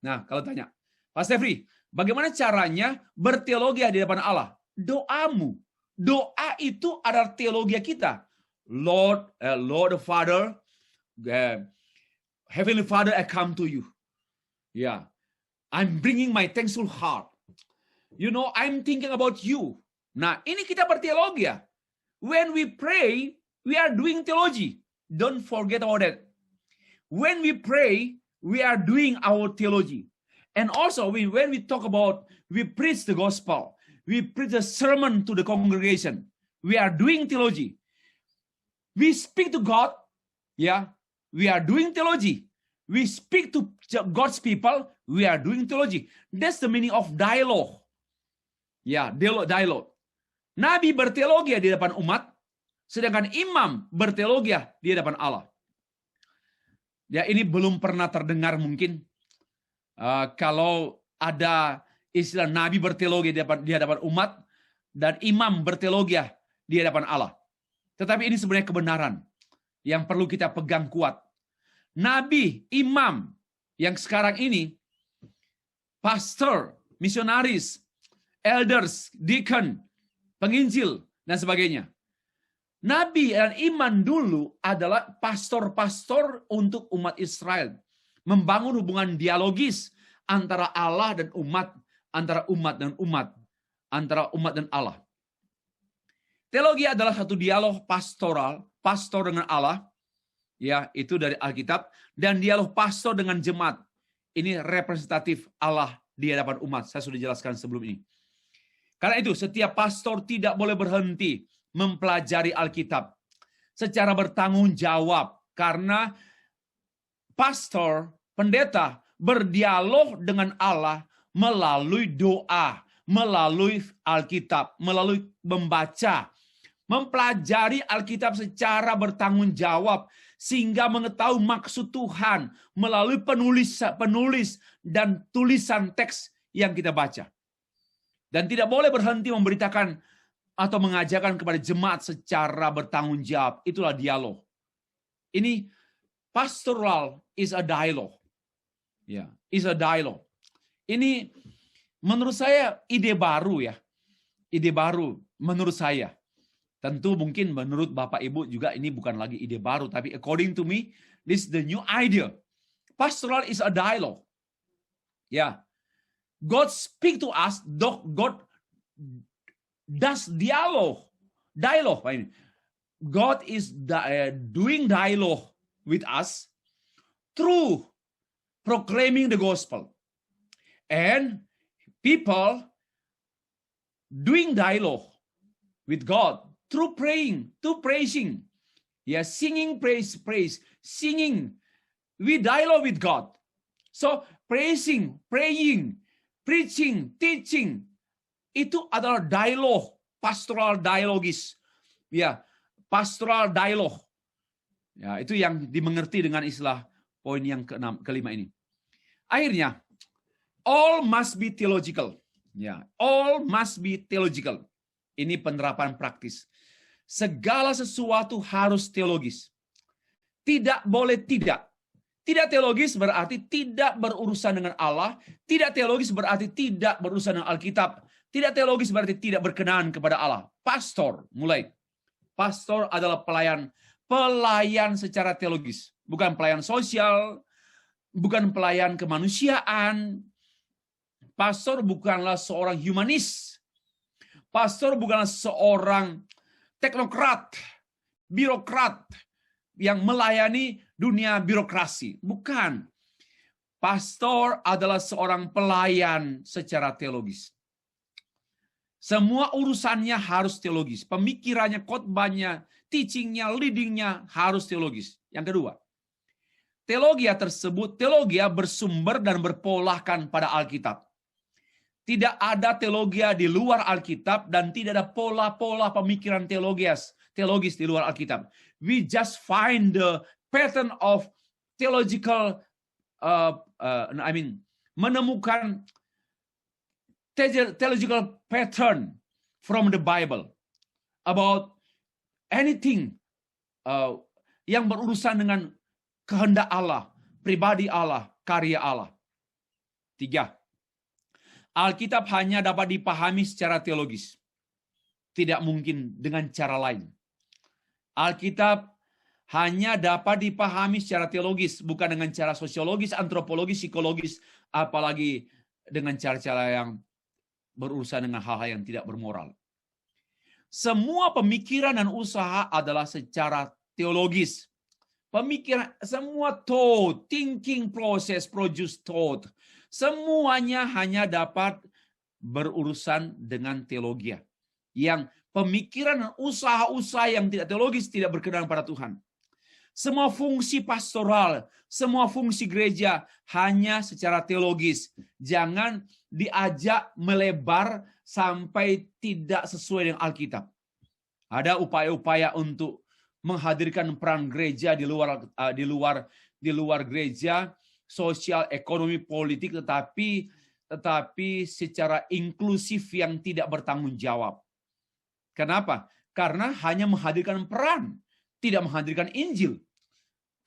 Nah, kalau tanya, Pak Stefri, bagaimana caranya berteologiah di hadapan Allah? Doamu. Doa itu adalah teologi kita. Lord the Father, Heavenly Father, I come to you. Yeah, I'm bringing my thankful heart. You know, I'm thinking about you. Nah, ini kita berteologi ya. When we pray, we are doing theology. Don't forget about that. When we pray, we are doing our theology. And also, when we talk about, we preach the gospel, we preach a sermon to the congregation, we are doing theology. We speak to God, yeah, we are doing theology. We speak to God's people, we are doing theology. That's the meaning of dialogue. Ya, dialog. Nabi berteologi di depan umat, sedangkan imam berteologi di hadapan Allah. Ya, ini belum pernah terdengar mungkin. Kalau ada istilah Nabi berteologi di hadapan umat, dan imam berteologi di hadapan Allah. Tetapi ini sebenarnya kebenaran yang perlu kita pegang kuat. Nabi, imam, yang sekarang ini, pastor, misionaris, elders, deacon, penginjil, dan sebagainya. Nabi dan iman dulu adalah pastor-pastor untuk umat Israel. Membangun hubungan dialogis antara Allah dan umat, antara umat dan umat, antara umat dan Allah. Teologi adalah satu dialog pastoral, pastor dengan Allah, ya, itu dari Alkitab, dan dialog pastor dengan jemaat. Ini representatif Allah di hadapan umat. Saya sudah jelaskan sebelum ini. Karena itu, setiap pastor tidak boleh berhenti mempelajari Alkitab secara bertanggung jawab, karena pastor, pendeta berdialog dengan Allah melalui doa, melalui Alkitab, melalui membaca, mempelajari Alkitab secara bertanggung jawab, sehingga mengetahui maksud Tuhan melalui penulis dan tulisan teks yang kita baca. Dan tidak boleh berhenti memberitakan atau mengajarkan kepada jemaat secara bertanggung jawab. Itulah dialog. Ini pastoral is a dialogue. Ya, is a dialogue. Ini menurut saya ide baru ya. Ide baru menurut saya. Tentu mungkin menurut Bapak Ibu juga ini bukan lagi ide baru, tapi according to me, this is the new idea. Pastoral is a dialogue. Ya. God speak to us, God does dialogue. Dialogue. God is doing dialogue with us through proclaiming the gospel. And people doing dialogue with God through praying, through praising. Yeah, singing praise, singing. We dialogue with God. So praising, praying, preaching, teaching, itu adalah dialogue, pastoral dialogis. Ya, pastoral dialogue. Ya, itu yang dimengerti dengan istilah poin yang kelima ini. Akhirnya, all must be theological. Ya, all must be theological. Ini penerapan praktis. Segala sesuatu harus teologis. Tidak boleh tidak. Tidak teologis berarti tidak berurusan dengan Allah. Tidak teologis berarti tidak berurusan dengan Alkitab. Tidak teologis berarti tidak berkenan kepada Allah. Pastor, mulai. Pastor adalah pelayan secara teologis. Bukan pelayan sosial, bukan pelayan kemanusiaan. Pastor bukanlah seorang humanis. Pastor bukanlah seorang teknokrat, birokrat yang melayani dunia birokrasi. Bukan. Pastor adalah seorang pelayan secara teologis. Semua urusannya harus teologis. Pemikirannya, khotbahnya, teachingnya, leadingnya harus teologis. Yang kedua, teologia bersumber dan berpolahkan pada Alkitab. Tidak ada teologia di luar Alkitab dan tidak ada pola-pola pemikiran teologis di luar Alkitab. We just find the pattern of theological, menemukan theological pattern from the Bible about anything yang berurusan dengan kehendak Allah, pribadi Allah, karya Allah. 3. Alkitab hanya dapat dipahami secara teologis. Tidak mungkin dengan cara lain. Alkitab hanya dapat dipahami secara teologis, bukan dengan cara sosiologis, antropologis, psikologis, apalagi dengan cara-cara yang berurusan dengan hal-hal yang tidak bermoral. Semua pemikiran dan usaha adalah secara teologis. Pemikiran, semua thought, thinking process produce thought. Semuanya hanya dapat berurusan dengan teologi. Yang pemikiran dan usaha-usaha yang tidak teologis tidak berkenan pada Tuhan. Semua fungsi pastoral, semua fungsi gereja hanya secara teologis. Jangan diajak melebar sampai tidak sesuai dengan Alkitab. Ada upaya-upaya untuk menghadirkan peran gereja di luar gereja, sosial, ekonomi, politik, tetapi secara inklusif yang tidak bertanggung jawab. Kenapa? Karena hanya menghadirkan peran, tidak menghadirkan Injil.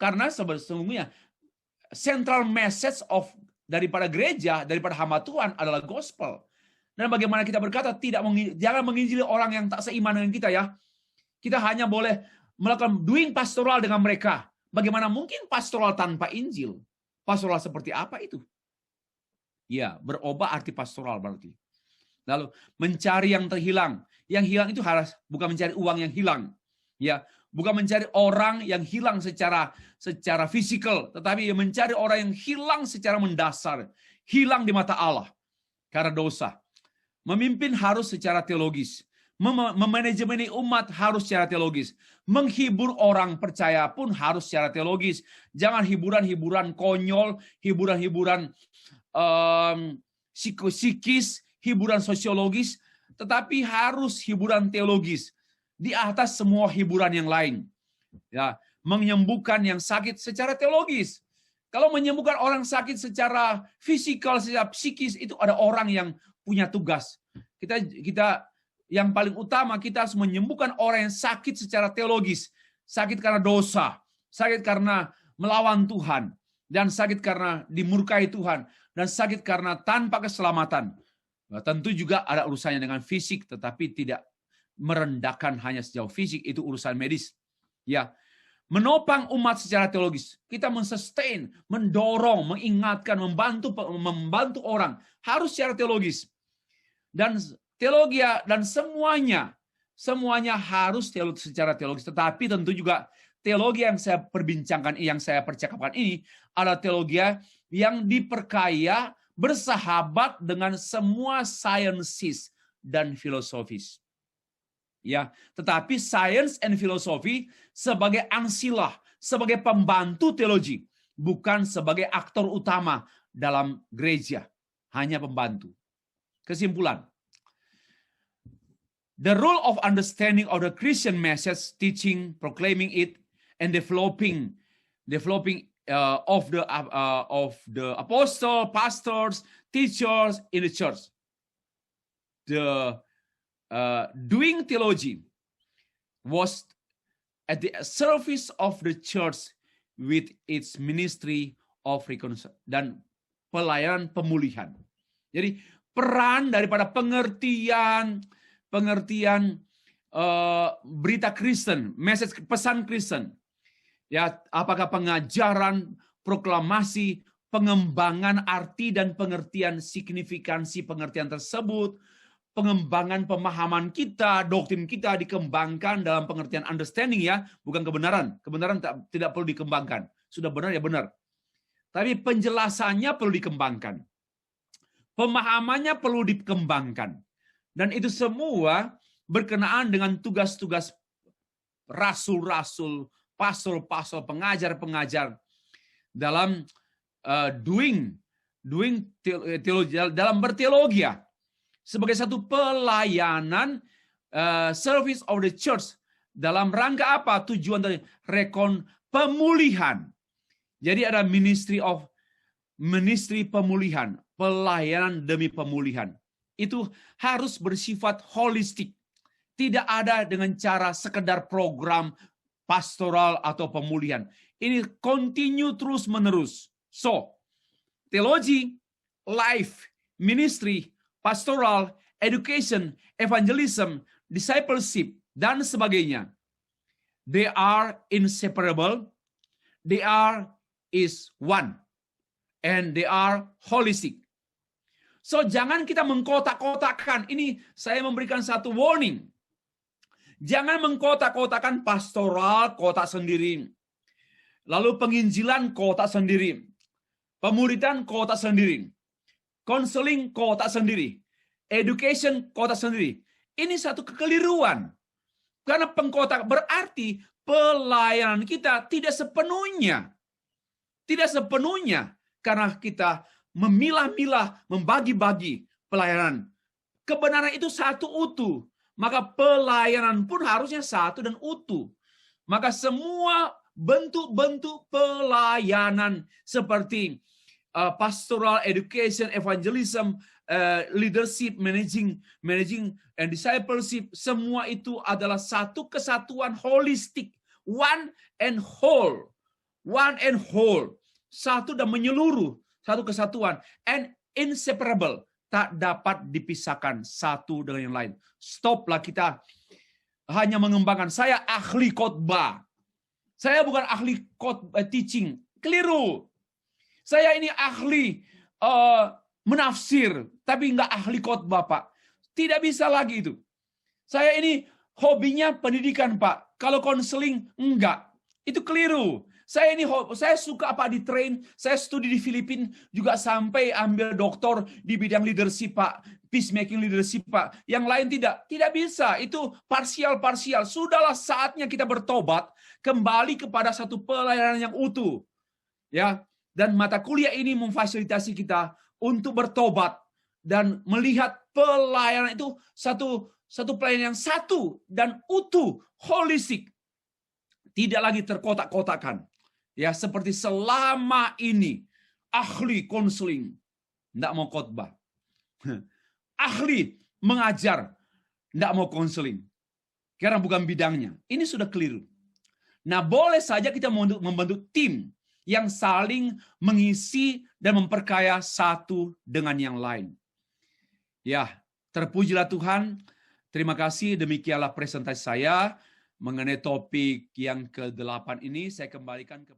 Karena sesungguhnya central message daripada gereja, daripada hamba Tuhan adalah gospel. Dan bagaimana kita berkata jangan menginjili orang yang tak seiman dengan kita ya. Kita hanya boleh melakukan doing pastoral dengan mereka. Bagaimana mungkin pastoral tanpa Injil? Pastoral seperti apa itu? Ya, berubah arti pastoral berarti. Lalu mencari yang terhilang. Yang hilang itu harus bukan mencari uang yang hilang. Ya, bukan mencari orang yang hilang secara fisikal, tetapi mencari orang yang hilang secara mendasar, hilang di mata Allah karena dosa. Memimpin harus secara teologis. Memanajemeni umat harus secara teologis. Menghibur orang percaya pun harus secara teologis. Jangan hiburan-hiburan konyol, hiburan-hiburan psikis, hiburan sosiologis, tetapi harus hiburan teologis di atas semua hiburan yang lain. Ya, menyembuhkan yang sakit secara teologis. Kalau menyembuhkan orang sakit secara fisikal, secara psikis, itu ada orang yang punya tugas. Kita yang paling utama, kita harus menyembuhkan orang yang sakit secara teologis. Sakit karena dosa, sakit karena melawan Tuhan, dan sakit karena dimurkai Tuhan, dan sakit karena tanpa keselamatan. Nah, tentu juga ada urusannya dengan fisik, tetapi tidak merendahkan hanya sejauh fisik, itu urusan medis. Ya, menopang umat secara teologis. Kita mensustain, mendorong, mengingatkan, membantu orang harus secara teologis. Dan teologi dan semuanya harus secara teologis. Tetapi tentu juga teologi yang saya perbincangkan, yang saya percakapkan ini adalah teologi yang diperkaya, bersahabat dengan semua sciences dan filosofis. Ya, tetapi science and philosophy sebagai ansilah, sebagai pembantu teologi, bukan sebagai aktor utama dalam gereja, hanya pembantu. Kesimpulan, the role of understanding of the Christian message, teaching, proclaiming it, and developing of the apostle, pastors, teachers in the church. The doing theology was at the service of the church with its ministry of reconciliation dan pelayanan pemulihan. Jadi peran daripada pengertian berita Kristen, message pesan Kristen, ya, apakah pengajaran, proklamasi, pengembangan arti dan pengertian signifikansi pengertian tersebut, pengembangan pemahaman kita, doktrin kita dikembangkan dalam pengertian understanding, ya, bukan kebenaran. Kebenaran tidak perlu dikembangkan. Sudah benar ya benar. Tapi penjelasannya perlu dikembangkan. Pemahamannya perlu dikembangkan. Dan itu semua berkenaan dengan tugas-tugas rasul-rasul, pastor-pastor, pengajar-pengajar dalam doing teologi, dalam berteologi, sebagai satu pelayanan service of the church dalam rangka apa? Tujuan dari pemulihan. Jadi ada ministry pemulihan, pelayanan demi pemulihan. Itu harus bersifat holistik. Tidak ada dengan cara sekedar program pastoral atau pemulihan. Ini continue terus menerus. So, teologi, life, ministry, pastoral, education, evangelism, discipleship, dan sebagainya. They are inseparable. They is one. And they are holistic. So, jangan kita mengkotak-kotakan. Ini saya memberikan satu warning. Jangan mengkotak-kotakan pastoral, kotak sendiri. Lalu penginjilan, kotak sendiri. Pemuridan, kotak sendiri. Counseling, kotak sendiri. Education, kotak sendiri. Ini satu kekeliruan. Karena pengkotak berarti pelayanan kita tidak sepenuhnya. Tidak sepenuhnya. Karena kita memilah-milah, membagi-bagi pelayanan. Kebenaran itu satu utuh. Maka pelayanan pun harusnya satu dan utuh. Maka semua bentuk-bentuk pelayanan seperti pastoral, education, evangelism, leadership, managing and discipleship, semua itu adalah satu kesatuan holistik, one and whole, satu dan menyeluruh, satu kesatuan, and inseparable, tak dapat dipisahkan satu dengan yang lain. Stoplah kita hanya mengembangkan, saya ahli khotbah, saya bukan ahli teaching, keliru. Saya ini ahli menafsir, tapi nggak ahli khotbah, Pak. Tidak bisa lagi itu. Saya ini hobinya pendidikan, Pak. Kalau konseling, enggak. Itu keliru. Saya suka di train, saya studi di Filipina, juga sampai ambil doktor di bidang leadership, Pak. Peacemaking leadership, Pak. Yang lain tidak. Tidak bisa. Itu parsial-parsial. Sudahlah saatnya kita bertobat, kembali kepada satu pelayanan yang utuh. Ya. Dan mata kuliah ini memfasilitasi kita untuk bertobat dan melihat pelayanan itu satu pelayanan yang satu dan utuh, holistik. Tidak lagi terkotak-kotakan. Ya, seperti selama ini ahli konseling enggak mau khotbah. Ahli mengajar enggak mau konseling. Karena bukan bidangnya. Ini sudah keliru. Nah, boleh saja kita membentuk tim yang saling mengisi dan memperkaya satu dengan yang lain. Ya, terpujilah Tuhan. Terima kasih, demikianlah presentasi saya mengenai topik yang ke-8 ini. Saya kembalikan ke